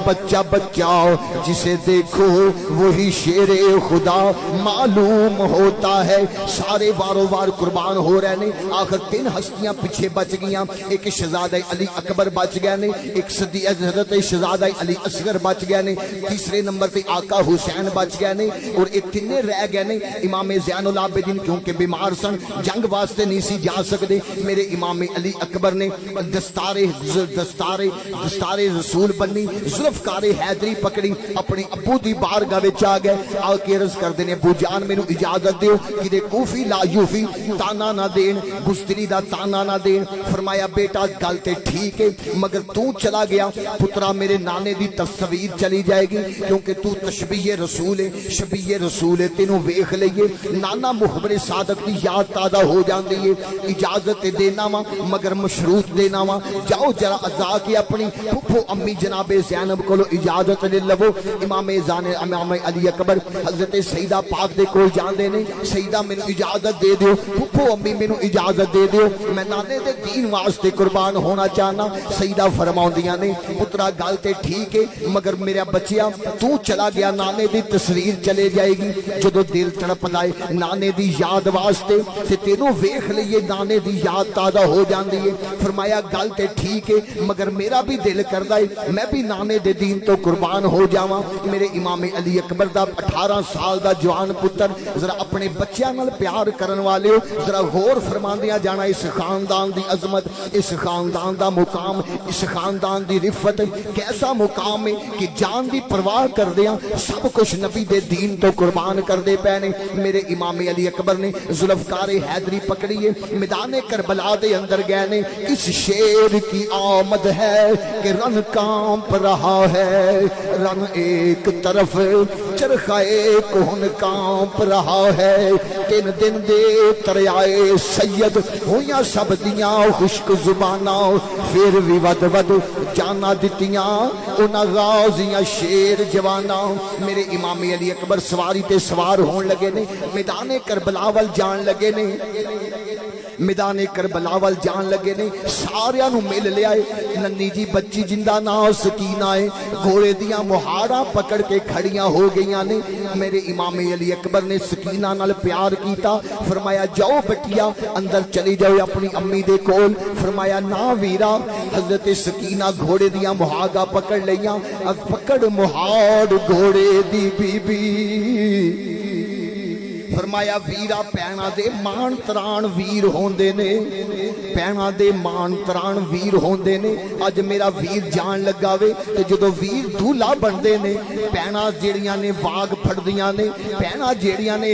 بچہ بچہ جسے دیکھو وہی شیر خدا معلوم ہوتا ہے سارے وارو وار قربان ہو رہے نے آخر 3 ہستیاں پیچھے بچ گیاں ایک شہزادہ علی اکبر بچ گئے نے ایک حضرت شہزادہ علی اصغر بچ گئے نے تیسرے نمبر پہ آقا حسین بچ گئے نے اور ایک 3 رہ گئے نے امام زین العابدین کیونکہ بیمار سن جنگ واسطے نہیں سی جا سکتے میرے امام علی اکبر نے دستار رسول بنی ذوالفقار حیدری پکڑی اپنے ابو دی بارگاہ وچ آ گئے آ کے عرض کردے نے ابو جان مینوں اجازت دیو کہ کوفی لا یوفی تانا نہ دین بستری دا تانا نہ دین فرمایا بیٹا گل تے ٹھیک ہے مگر تو چلا گیا پترا میرے نانے دی تصویر چلی جائے گی کیونکہ تو تشبیہ رسول ہے شبیہ رسول ہے تینوں ویکھ لئیے نانا مخبر صادق دی یاد تازہ ہو جاندی ہے اجازت دینا وا مگر مشروط دینا وا جاؤ جرا ازا کے اپنی پھپھو امی جناب زینب کو اجازت لے لو امام علی اکبر حضرت سیدہ پاک دے کول جاندے نے سیدہ مینوں اجازت دے دیو پھپھو امی مینوں اجازت دے دیو میں نانے دے دین واسطے قربان ہونا چاہنا سیدہ فرماؤندیاں نے پترا گل تے ٹھیک ہے مگر میرا بچیا تو چلا گیا نانے دی تصویر چلے جائے گی جدو دل تڑپدا ہے نانے دی یاد واسطے تے تینوں ویکھ لئیے نانے دی یاد تازہ ہو جاندی ہے۔ فرمایا گل تے ٹھیک ہے مگر میرا بھی دل کردا ہے میں بھی نانے دے دین تو قربان ہو جاواں۔ میرے امام علی اکبر دا 18 سال دا جوان پتر ذرا اپنے بچیاں نال پیار کرن والے ہو ذرا غور فرماندیاں جانا اس خاندان دی عظمت، اس خاندان دا مقام، اس خاندان دی رفت کیسا مقام ہے کہ جان دی پرواہ کردیاں سب کچھ نبی دے دین تو قربان کر دے پینے۔ میرے امام علی اکبر نے ذوالفقار حیدری پکڑیے میدان کربلا دے اندر گئے نے۔ اس شیر کی آمد ہے کہ رن کانپ رہا ہے، رن ایک طرف چرخائے کون کانپ رہا ہے، 3 دن دے تریائے سید ہویاں سب دیاں خشک زباناں، پھر بھی ود ود جانا دتیاں انہاں غازیاں شیر جواناں۔ میرے امام علی اکبر سواری تے سوار ہون لگے نے، میدان کربلا وال جان لگے نے، میدان کربلا وال جان لگے نے، ساریاں نو مل لیا ہے۔ ننی جی بچی جندہ نا سکینہ ہے، گھوڑے دیاں مہاراں پکڑ کے کھڑیاں ہو گئیاں نے۔ میرے امام علی اکبر نے سکینہ نال پیار کیتا، فرمایا جاؤ بٹیا اندر چلی جاؤ اپنی امی دے کول۔ فرمایا نا ویرا، حضرت سکینہ گھوڑے دیاں مہاگا پکڑ لیاں، پکڑ مہاڑ گھوڑے دی بی بی۔ فرمایا ویرا پینا دے مان تران ویر ہوندے نے، پینا دے مان تران ویر ہوندے نے۔ اج میرا ویر جان لگا وے تے جدو ویر دھولا بندے نے، پینا جیڑیاں نے باغ پھڑدیاں نے، پینا جیڑیاں نے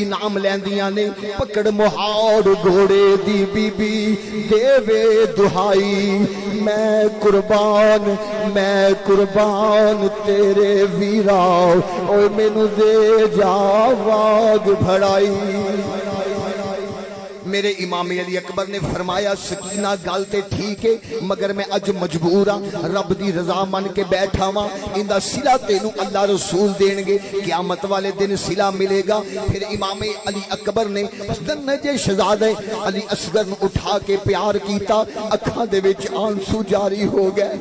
انعام لیندیاں نے۔ پکڑ مہاڑ گھوڑے دی بی بی دے وے دہائی، میں قربان تیرے ویرا، او مینوں دے جا واگ بھڑائی۔ میرے امام علی اکبر نے فرمایا سکینہ گل تے ٹھیک ہے مگر میں اج مجبور ہاں، رب دی رضا من کے بیٹھا ہاں، اندا صلہ تینوں اللہ رسول دین گے، قیامت والے دن صلہ ملے گا۔ پھر امام علی اکبر نے ننھے شہزادے علی اصغر نو اٹھا کے پیار کیتا، اکھاں دے وچ آنسو جاری ہو گئے۔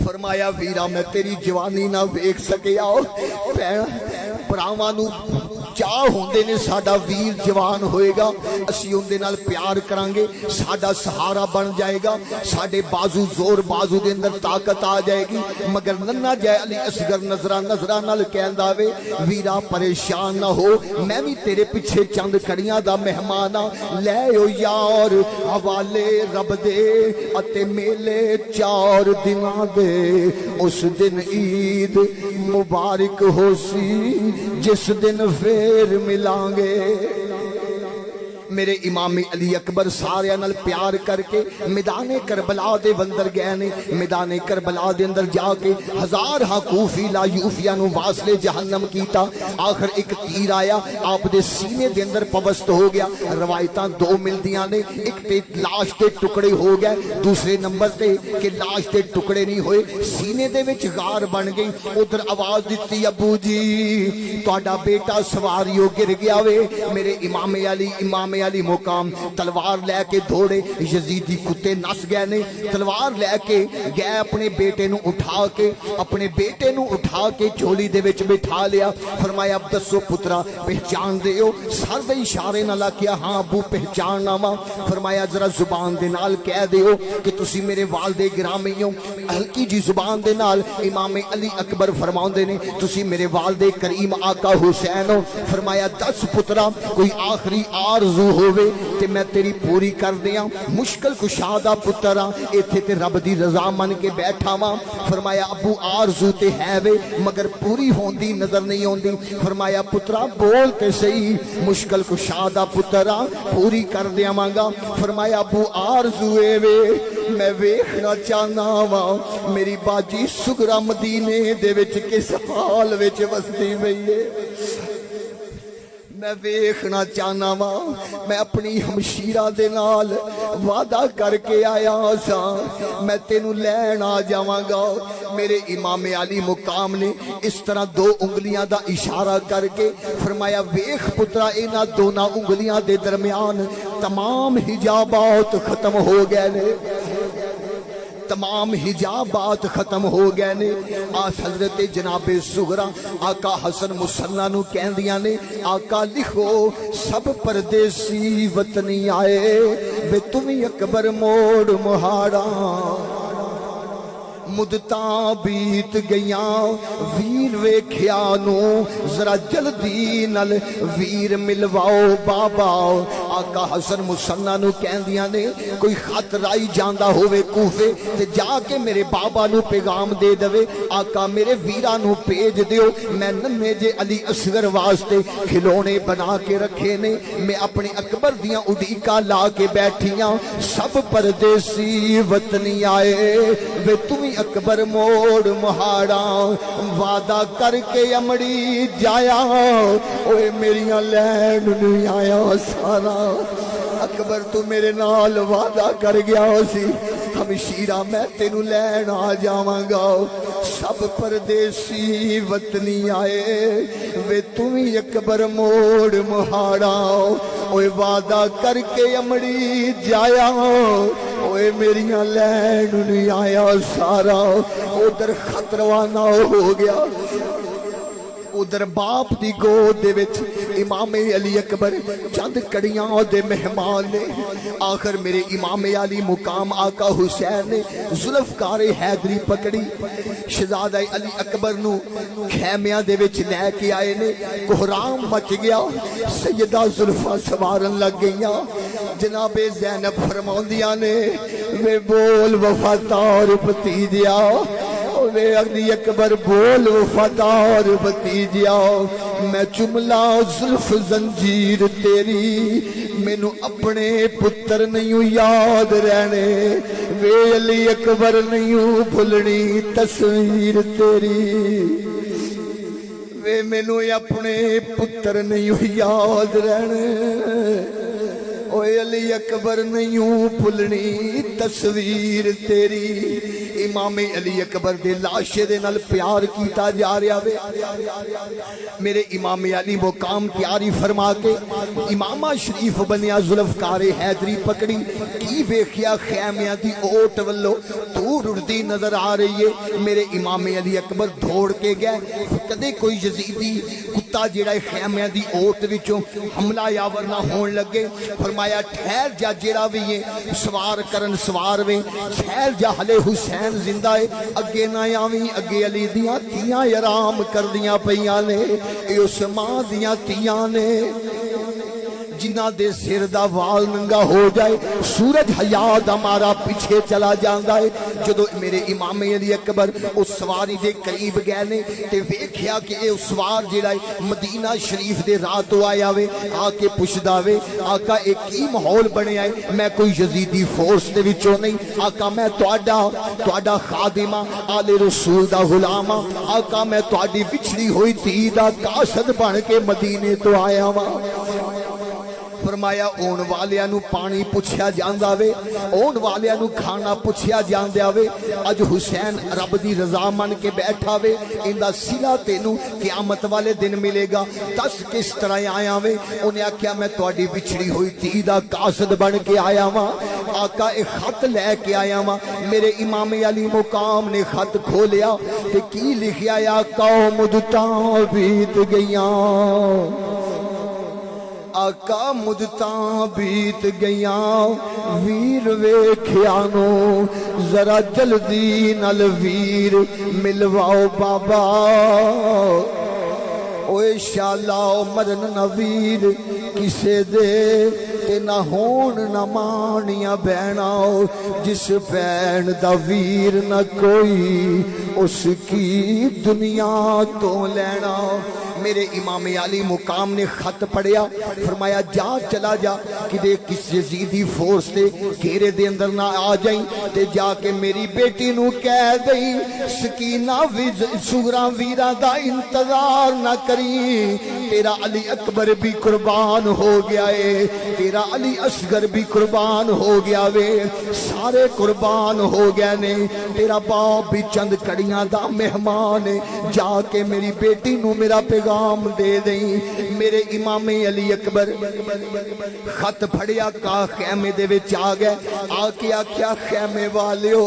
فرمایا ویرا میں تیری جوانی نہ ویکھ سکیا، پراواں نو چاہ ہوندے نے ساڈا ویر جوان ہوئے گا، اسی ہوندے نال پیار کرانگے، ساڈا سہارا بن جائے گا، ساڈے بازو زور بازو دے اندر طاقت آ جائے گی۔ مگر ننھا جائے علی اصغر نظرہ نال کہندا وے ویرا پریشان نہ ہو، میں بھی تیرے پیچھے چند کڑیاں دا مہمان ہاں، لے او یار حوالے رب دے اتے میلے 4 دناں دے، اس دن عید مبارک ہو سی جس دن پھر ملیں گے۔ میرے امام علی اکبر سارے نال پیار کر کے میدان کربلا دے اندر گئے نے۔ میدان کربلا دے اندر جا کے ہزار ہاں کوفی لا یوفیا نو واصل جہنم کیتا۔ آخر ایک تیر آیا آپ دے سینے دے اندر پوست ہو گیا۔ روایتاں 2 ملدیاں نے، ایک تے لاش دے ٹکڑے ہو گئے، دوسرے نمبر تے کہ لاش دے ٹکڑے نہیں ہوئے، سینے دے وچ غار بن گئی۔ ادھر آواز دتی ابو جی تہاڈا بیٹا سواریو گر گیا وے۔ میرے امام علی مقام تلوار لے کے دوڑے، یزیدی کتے نس گئے نے، تلوار لے کے گئے اپنے بیٹے نو اٹھا کے جھولی دے وچ بٹھا لیا۔ فرمایا اب دسو پترا پہچان دیو؟ سر دے اشارے نال کیا ہاں ابو پہچاننا وا۔ فرمایا ذرا زبان دے نال کہہ دیو کہ تسی میرے والد گرامی ہو۔ ہلکی جی زبان دے نال امام علی اکبر فرماؤندے نے تسی میرے والد کریم آقا حسین ہو۔ فرمایا دس پترا کوئی آخری آرزو ہووے تے میں تیری پوری کر دیاں، مشکل کشادہ پترا ایتھے تے رب دی رضا من کے بیٹھا وا۔ فرمایا ابو آرزو تے ہے وے مگر پوری ہوندی نظر نہیں ہوندی۔ فرمایا پترا بول تے صحیح، مشکل کشادہ پترا پوری کر دیاں گا۔ فرمایا ابو آرزو اے وے میں ویکھنا چاہنا وا میری باجی سگرا مدینے دے وچ کس حال وچ وسدی پئی ہے، میں ویکھنا چاہنا وا۔ میں اپنی ہمشیرہ دے نال وعدہ کر کے آیا سا میں تینوں لین آ جاواں گا۔ میرے امام علی مقام نے اس طرح 2 انگلیاں دا اشارہ کر کے فرمایا ویکھ پترا انہاں دونوں انگلیاں دے درمیان تمام حجابات ختم ہو گئے نے، تمام حجابات ختم ہو گئے نے آس حضرت جناب سغرا آقا حسن مصنع نو کہندیاں نے آقا لکھو سب پردیسی وطنی آئے بے تمہیں اکبر موڑ مہاڑا مدتاں بیت گیاں ویر ویکھیا نو ذرا جلدی نل ویر ملواؤ بابا آقا حسن مصنع نو کہندیاں نے کوئی خط رائی جاندہ ہوئے کوفے تے جا کے میرے بابا نو پیغام دے دوے آقا میرے ویرا نو پیج دیو میں ننے جے علی اصغر واسطے کھلونے بنا کے رکھے نے میں اپنے اکبر دیاں اڈیکا لا کے بیٹھیاں سب پردیسی وطنی آئے وے تمہیں اکبر موڑ مہاڑا وعدہ کر کے امڑی جایا اوے میریاں لین نہیں آیا سارا اکبر تو میرے نال وعدہ کر گیا سی ہمشیرہ میں تینو لین آ جاواں گا سب پردیسی وطنی آئے وے تمہیں اکبر موڑ مہاڑا اوے وعدہ کر کے امڑی جایا اوے میریاں لین نہیں آیا سارا ادھر خط روانہ ہو گیا ادھر باپ دی گود دے وچ امام علی اکبر چند کڑیاں دے مہمان نے آخر میرے امام علی مقام آقا حسین نے ذوالفقار حیدری پکڑی شہزادہ علی اکبر نو خیمیاں دے وچ لے کے آئے نے کوہرام مچ گیا سیدہ زلفاں سوارن لگ گئیاں جناب زینب فرماندیاں نے وے بول وفادار بھتیجیا وے علی اکبر بول وفادار بھتیجیا میں جملہ زلف زنجیر تیری مینوں اپنے پتر نہیں یاد رہنے وے علی اکبر نہیں بھلنی تصویر تیری وے مینوں اپنے پتر نہیں یاد رہنے اوے علی اکبر نہیں بھلنی تصویر تیری امام علی اکبر دے لاشے دے نال پیار کیتا جا رہا وے میرے امام علی مقام تیاری فرما کے امامہ شریف بنیا ذوالفقار حیدری پکڑی کی ویکھیا خیمیاں دی اوٹ ولو تو رڑدی نظر آ رہی ہے میرے امام علی اکبر دھوڑ کے گئے کدے کوئی یزیدی کتا جیڑا خیمیاں دی اوٹ وچوں حملہ یاور نہ ہون لگے فرمایا ٹھہر جا جیڑا بھی یہ سوار کرن سوار وے ٹھہر جا ہلے حسین زندہ ہے اگے نہ آویں اگے علی دیاں تیاں آرام کر دیاں پیاں نے اے اس ماں دیاں تیاں نے جنہ دے سر دا وال ننگا ہو جائے سورج حیات ہمارا پیچھے چلا جاندا ہے جدو میرے امام علی اکبر اس سواری دے قریب گئے نے تے ویکھیا کہ اے سوار جڑا ہے مدینہ شریف دے راہ تو آیا وے آ کے پوچھدا وے آقا ایک کی ماحول بنیا ہے میں کوئی یزیدی فورس دے وچوں نہیں آقا میں تہاڈا خادمہ آل رسول دا غلامہ آقا میں تہاڈی وچھڑی ہوئی دھی دا قاصد بن کے مدینے تو آیا ہاں فرمایا اون والیاں نو پانی پوچھیا جاندا وے اون والیاں نو کھانا پوچھیا جاندا وے اج حسین رب دی رضا من کے بیٹھا وے ایندا صلہ تینو قیامت والے دن ملے گا دس کس طرح آیا وے انہیں آکھیا میں تہاڈی وچھڑی ہوئی دھی دا قاصد بن کے آیا واں آقا ایک خط لے کے آیا واں میرے امام علی مقام نے خط کھولیا تے کی لکھیا یا قوم مدتاں بیت گئیاں آقا مدتاں بیت گئیاں ویر ویکھیانو ذرا جلدی نال ویر ملواؤ بابا اوے شالا مرن نہ ویر کسے دے تے نہ ہون نہ مانیاں بہنا جس بہن دا ویر نہ کوئی اس کی دنیا تو لینا میرے امام علی مقام نے خط پڑھیا فرمایا جا چلا جا کہ کس یزیدی فورس دے گھیرے دے اندر نہ آ جائیں تے جا کے میری بیٹی نو کہہ دیں سکینہ سغرا ویرا دا انتظار نہ کری تیرا علی اکبر بھی قربان ہو گیا ہے تیرا علی اصغر بھی قربان ہو گیا وے سارے قربان ہو گئے نے تیرا باپ بھی چند کڑیاں دا مہمان ہے جا کے میری بیٹی نو میرا پیغام دے دیں میرے امام علی اکبر خط ہاتھ پھڑیا کا خیمے دے وچ آ گئے آ کے آکھیا خیمے والیو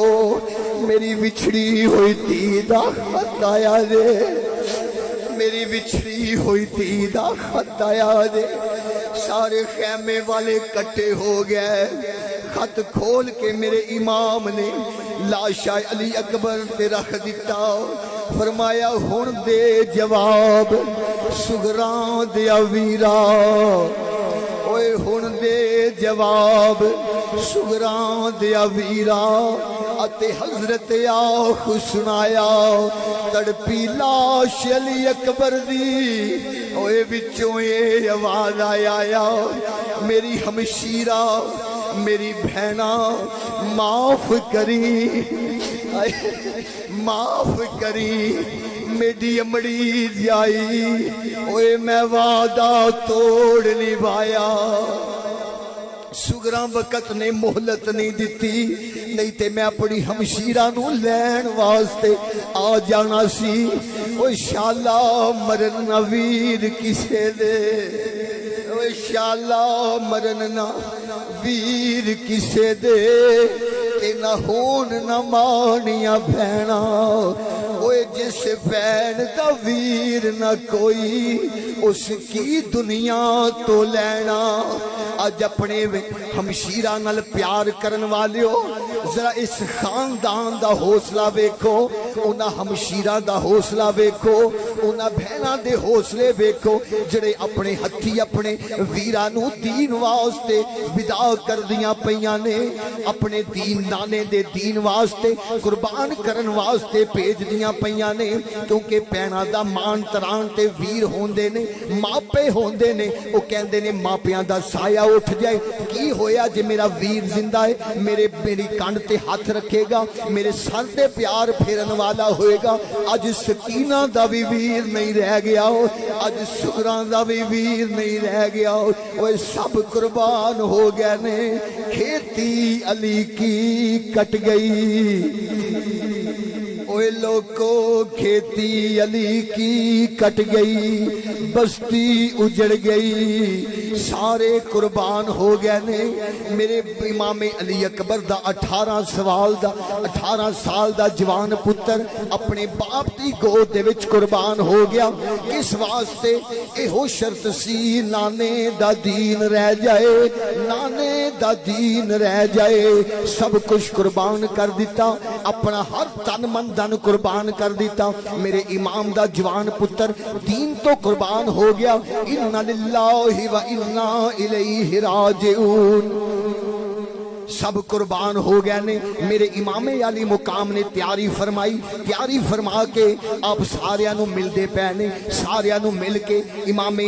میری وچھڑی ہوئی تھی دا خط آیا دے میری وچھڑی ہوئی تھی دا خط آیا دے سارے خیمے والے کٹے ہو گئے خط کھول کے میرے امام نے لاشا علی اکبر تے رکھ دیتا فرمایا ہن دے جواب سگراں دیا ویرا اوے ہن دے جواب سگراں دیا ویرا اتے حضرت آخ سنایا تڑپی لاش علی اکبر دی اوے بچوں یہ آواز آیا میری ہمشیرہ میری بہنا معاف کری معاف کری میری امڑی جائی اوے میں وعدہ توڑ نبھایا سگراں وقت نے مہلت نہیں دیتی نہیں تے میں اپنی ہمشیرہ نو لین واسطے آ جانا سی او شالا مرن نہ ویر کسے دے او شالا مرن نہ ویر کسے دے تے نہ ہون نہ مانیاں بہنا اوے جس بہن دا ویر نہ کوئی اس کی دنیا تو لینا آج اپنے ہمشیرہ نال پیار کرن والے ہو ذرا اس خاندان دا حوصلہ ویکھو انہاں ہمشیرہ دا حوصلہ ویکھو انہاں بہناں دے حوصلے ویکھو جڑے اپنے ہتھی اپنے ویراں نو دین واسطے ودا کر دیاں پیاں نے اپنے دین نانے دے دین واسطے قربان کرن واسطے بھیج دیاں پیاں نے کیونکہ بہناں دا مان تران تے ویر ہوندے نے ماپے ہوندے نے او کہندے نے ماپیاں دا سایہ اٹھ جائے کی ہویا جے میرا ویر زندہ ہے میری کانڈ تے ہاتھ رکھے گا میرے سر تے پیار پھیرن والا ہوئے گا آج سکینہ دا بھی ویر نہیں رہ گیا ہو آج سگراں دا بھی ویر نہیں رہ گیا ہو وہ سب قربان ہو گئے نے کھیتی علی کی کٹ گئی اوے لوگوں کھیتی علی کی کٹ گئی بستی اجڑ گئی سارے قربان ہو گئے نے میرے امام علی اکبر دا 18 سال دا جوان پتر اپنے باپ دی گود دے وچ قربان ہو گیا کس واسطے ایہو شرط سی نانے دا دین رہ جائے نانے دا دین رہ جائے سب کچھ قربان کر دیتا اپنا ہر تن من دن قربان کر دیتا میرے امام دا جوان پتر دین تو قربان ہو گیا اِنَّ لِلَّهِ وَإِنَّا إِلَيْهِ رَاجِعُونَ سب قربان ہو گئے نے میرے امام علی مقام نے تیاری فرما کے آپ ساریاں نو مل دے پہنے ساریاں نو مل کے امام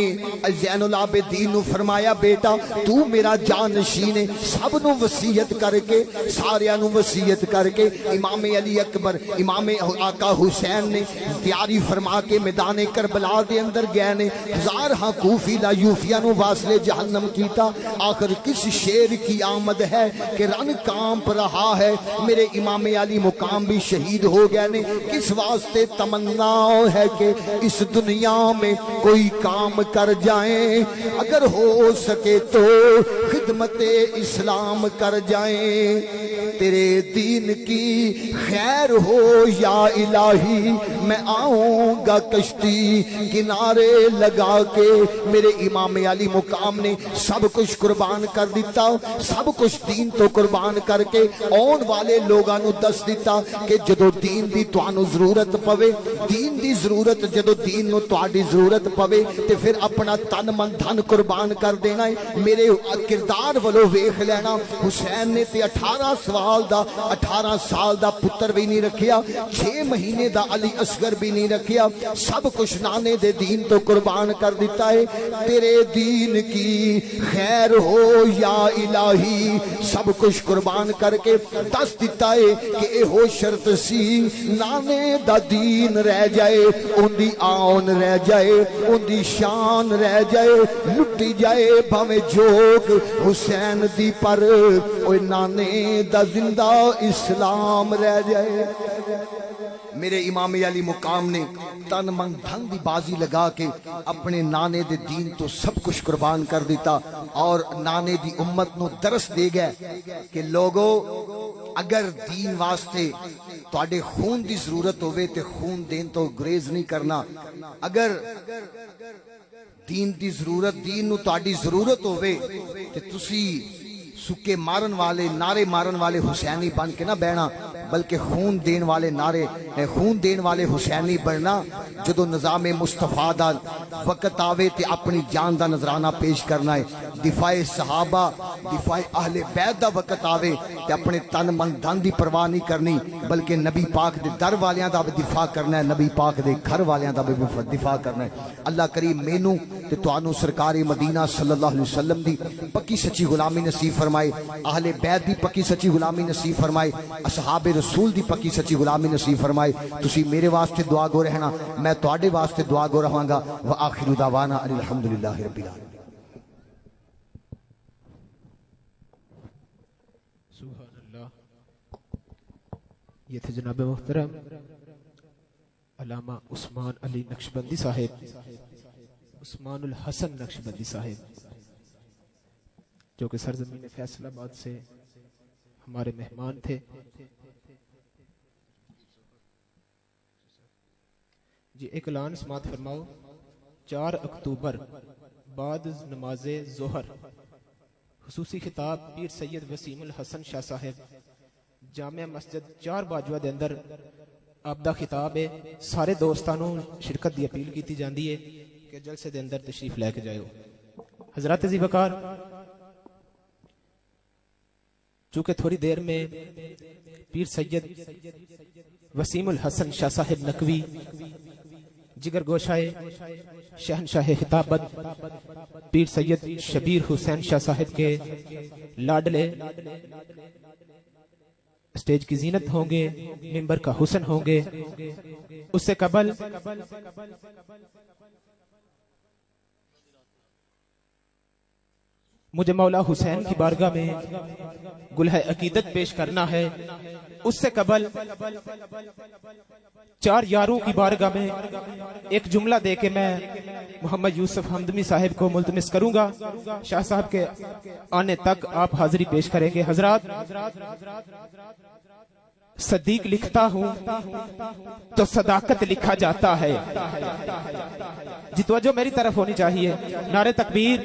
زین العابدین نو فرمایا بیٹا تو میرا جانشین ہے سب نو وصیت کر کے ساریاں نو وصیت کر کے امام علی اکبر امام آقا حسین نے تیاری فرما کے میدان کربلا دے اندر گئے نے ہزارہاں کوفی لا یوفیاں نو واصل جہنم کیتا آخر کس شیر کی آمد ہے کہ رن کانپ رہا ہے میرے امام علی مقام بھی شہید ہو گئے نے کس واسطے تمنا ہے کہ اس دنیا میں کوئی کام کر جائیں اگر ہو سکے تو خدمت اسلام کر جائیں تیرے دین کی خیر ہو یا الہی میں آؤں گا کشتی کنارے لگا کے میرے امام علی مقام نے سب کچھ قربان کر دیتا سب کچھ دین تو قربان کر کے آن والے لوگاں نو دس دیتا کہ جدو دین دی توانو ضرورت پوے دین دی ضرورت جدو دین نو تواڈی ضرورت پوے تے پھر اپنا تن من دھن قربان کر دینا ہے میرے کردار والو ویکھ لینا حسین نے تے 18 سال دا پتر بھی نہیں رکھیا 6 مہینے دا علی اصغر بھی نہیں رکھیا سب کچھ نانے دے دین تو قربان کر دیتا ہے تیرے دین کی خیر ہو یا الہی سب کچھ قربان کر کے دس دیتا ہے کہ اے ہو شرط سی نانے دا دین رہ جائے ان دی آن رہ جائے ان دی شان رہ جائے لٹی جائے بھاویں جوگ حسین دی پر اوے نانے دا زندہ اسلام رہ جائے میرے امام علی مقام نے تن من دھن دی بازی لگا کے اپنے نانے دے دین تو سب کچھ قربان کر دیتا اور نانے دی امت نو درس دے گئے کہ لوگو اگر دین واسطے تواڈے خون دی ضرورت ہوئے تے خون دین تو گریز نہیں کرنا، اگر دین دی ضرورت دین نو تواڈی ضرورت ہوئے تے تسی سکے مارن والے نعرے مارن والے حسینی بن کے نہ بہنا بلکہ خون دین والے نعرے خون دین والے حسینی بننا۔ جدو نظام مصطفیٰ دا وقت آوے تے اپنی جان دا نظرانہ پیش کرنا ہے، دفاع صحابہ دفاع اہل بیت دا وقت آوے تے اپنے تن من دھن دی پرواہ نہیں کرنی بلکہ نبی پاک دے در والیاں دا بھی دفاع کرنا ہے، نبی پاک دے گھر والیاں دا بھی دفاع کرنا ہے۔ اللہ کریم مینوں تے تانوں سرکار مدینہ صلی اللہ علیہ وسلم دی پکی سچی غلامی نصیب فرمائے، اہل بیت دی پکی سچی غلامی نصیب فرمائے، اصحاب رسول دی پکی سچی غلامی نصیب فرمائے۔ تسی میرے واسطے دعا گو رہنا، میں تواڈے واسطے دعا گو رہاں گا۔ وآخر دعوانا ان الحمدللہ رب العالمین۔ سبحان اللہ۔ یہ تھے جناب محترم علامہ عثمان علی نقشبندی صاحب، عثمان الحسن نقشبندی صاحب، جو کہ سرزمین فیصل آباد سے ہمارے مہمان تھے۔ جی ایک اعلان سماعت فرماؤ۔ 4 اکتوبر بعد نماز ظہر خصوصی خطاب پیر سید وسیم الحسن شاہ صاحب جامع مسجد 4 باجوہ دے اندر آپ دا خطاب ہے۔ سارے دوستانوں شرکت دی اپیل کیتی جاندی ہے کہ جلسے دے اندر تشریف لے کے جائیو۔ حضرات عزیز وقار، چونکہ تھوڑی دیر میں پیر سید وسیم الحسن شاہ صاحب نقوی جگر گوشائے شہنشاہ خطابت پیر سید شبیر حسین شاہ صاحب کے لاڈلے اسٹیج کی زینت ہوں گے، ممبر کا حسن ہوں گے، اس سے قبل مجھے مولا حسین کی بارگاہ میں گلہ عقیدت پیش کرنا ہے۔ اس سے قبل 4 یاروں کی بارگاہ میں ایک جملہ دے کے میں محمد یوسف حمدمی صاحب کو ملتمس کروں گا۔ شاہ صاحب کے آنے تک آپ حاضری پیش کریں گے۔ حضرات، صدیق لکھتا ہوں تو صداقت لکھا جاتا ہے۔ جی توجہ میری طرف ہونی چاہیے۔ نعرہ تکبیر،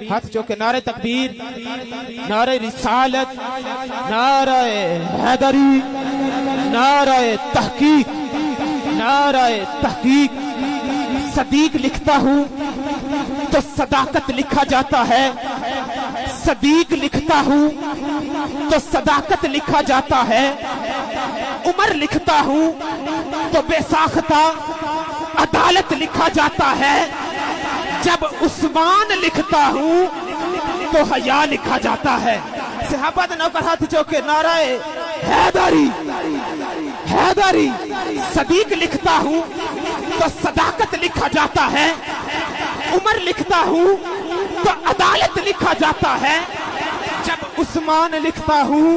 ہاتھ چوکے، نعرہ تکبیر، نعرہ رسالت، نعرہ حیدری، نعرہ تحقیق، نعرہ تحقیق۔ صدیق لکھتا ہوں تو صداقت لکھا جاتا ہے، صدیق لکھتا ہوں تو صداقت لکھا جاتا ہے، عمر لکھتا ہوں تو بے ساختہ عدالت لکھا جاتا ہے، جب عثمان لکھتا ہوں تو حیا لکھا جاتا ہے۔ صحابہ دے نوکر ہاتھ چوکے، نعرہ حیدری، حیدری۔ صدیق لکھتا ہوں تو صداقت لکھا جاتا ہے، عمر لکھتا ہوں تو عدالت لکھا جاتا ہے، جب عثمان لکھتا ہوں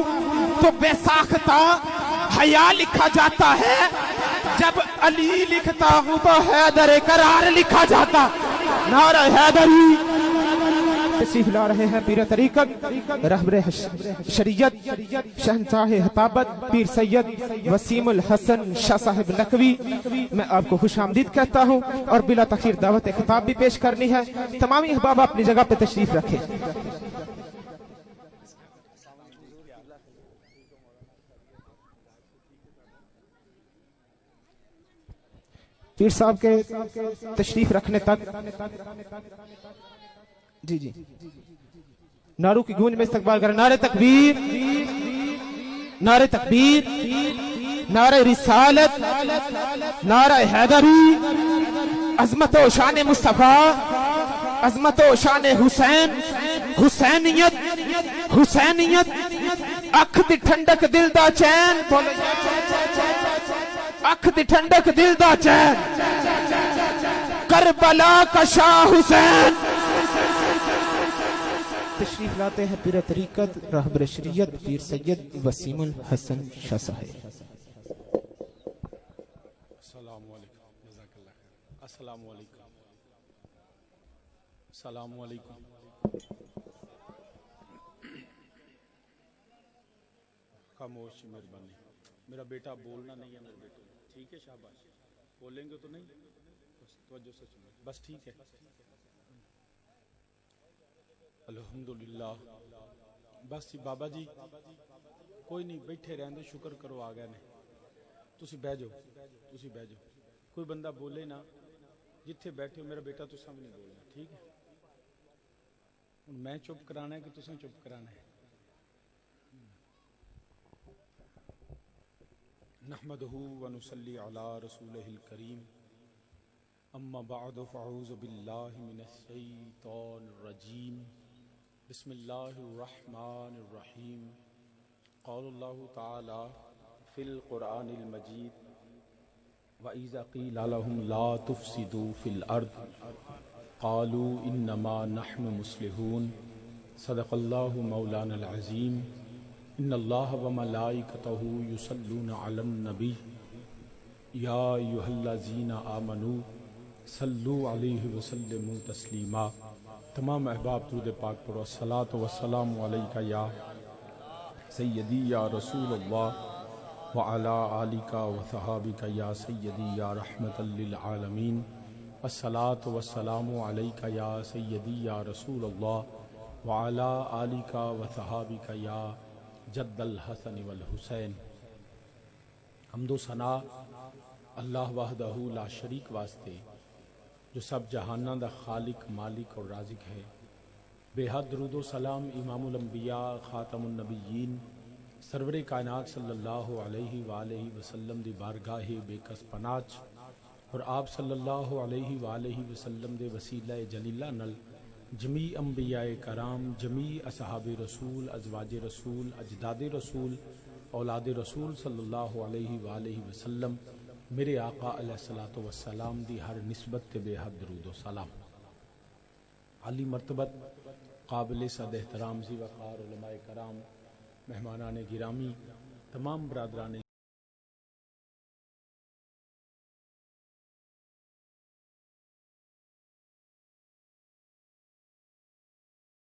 تو بے ساختہ حیا لکھا جاتا ہے، جب علی لکھتا ہوں تو حیدر قرار لکھا جاتا۔ نعرہ حیدری۔ تشریف لا رہے ہیں پیر طریقت رہبر شریعت شہنشاہ خطابت پیر سید وسیم الحسن شاہ صاحب نقوی، میں آپ کو خوش آمدید کہتا ہوں اور بلا تاخیر دعوت خطاب بھی پیش کرنی ہے۔ تمامی احباب اپنی جگہ پہ تشریف رکھیں۔ پیر صاحب کے تشریف رکھنے تک جی نعروں کی گونج میں استقبال کریں۔ نعرہ تکبیر، نعرہ تکبیر، نعرہ رسالت، نعرہ حیدری۔ عظمت و شان مصطفیٰ، عظمت و شان حسین، حسینیت، حسینیت۔ اکھ دی ٹھنڈک دل دا چین، اکھ دی ٹھنڈک دل دا چین، کربلا کا شاہ حسین۔ تشریف لاتے ہیں پیر طریقت رہبر شریعت پیر سید وسیم الحسن شاہ صاحب۔ السلام علیکم. السلام علیکم. خاموش مہربانی. میرا بیٹا بولنا نہیں ہے. میرے بیٹے ٹھیک ہے شاباش. بولیں گے تو نہیں بس توجہ سے سنیں بس ٹھیک ہے. الحمدللہ. بس جی بابا جی کوئی نہیں بیٹھے رہندے شکر کرو آ گئے نے. تسی بہ جاؤ تسی بہ جاؤ. کوئی بندہ بولے نا جتھے بیٹھے ہو میرا بیٹا تو سامنے نہیں بولنا ٹھیک ہے. میں چپ کرانا ہے کہ تسیں چپ کرانا ہے. نحمده ونصلي على رسوله الكريم. اما بعد فاعوذ بالله من الشيطان الرجيم. بسم الله الرحمن الرحيم. قال الله تعالى في القرآن المجيد وَإِذَا قِيلَ لَهُمْ لَا تُفْسِدُوا فِي الْأَرْضِ قَالُوا إِنَّمَا نَحْنُ مُصْلِحُونَ. صدق اللہ مولانا العظیم. ان اللہ وملائکتہ یصلون علی النبی یا ایھا الذین آمنوا صلوا علیہ وسلموا تسلیما. تمام احباب درود پاک پڑھو. الصلاۃ والسلام علیک یا سیدی یا رسول اللہ وعلی آلک وصحابک یا سیدی یا رحمۃ للعالمین. الصلاۃ والسلام علیک یا سیدی یا رسول اللہ وعلی آلک وصحابک یا جد الحسن والحسین. حمد و ثنا اللہ وحدہ لا شریک واسطے جو سب جہاناں دا خالق مالک اور رازق ہے. بے حد درود و سلام امام الانبیاء خاتم النبیین سرور کائنات صلی اللہ علیہ وآلہ وسلم دی بارگاہ بے کس پناچ اور آپ صلی اللہ علیہ وآلہ وسلم دے وسیلہ جلیلہ نل جمیع انبیاء کرام جمیع اصحاب رسول ازواج رسول اجداد رسول اولاد رسول صلی اللہ علیہ وآلہ وسلم میرے آقا علیہ الصلوۃ والسلام دی ہر نسبت تے بے حد درود و سلام. عالی مرتبت قابل صد احترام ذی وقار علماء کرام مہمانان گرامی تمام برادران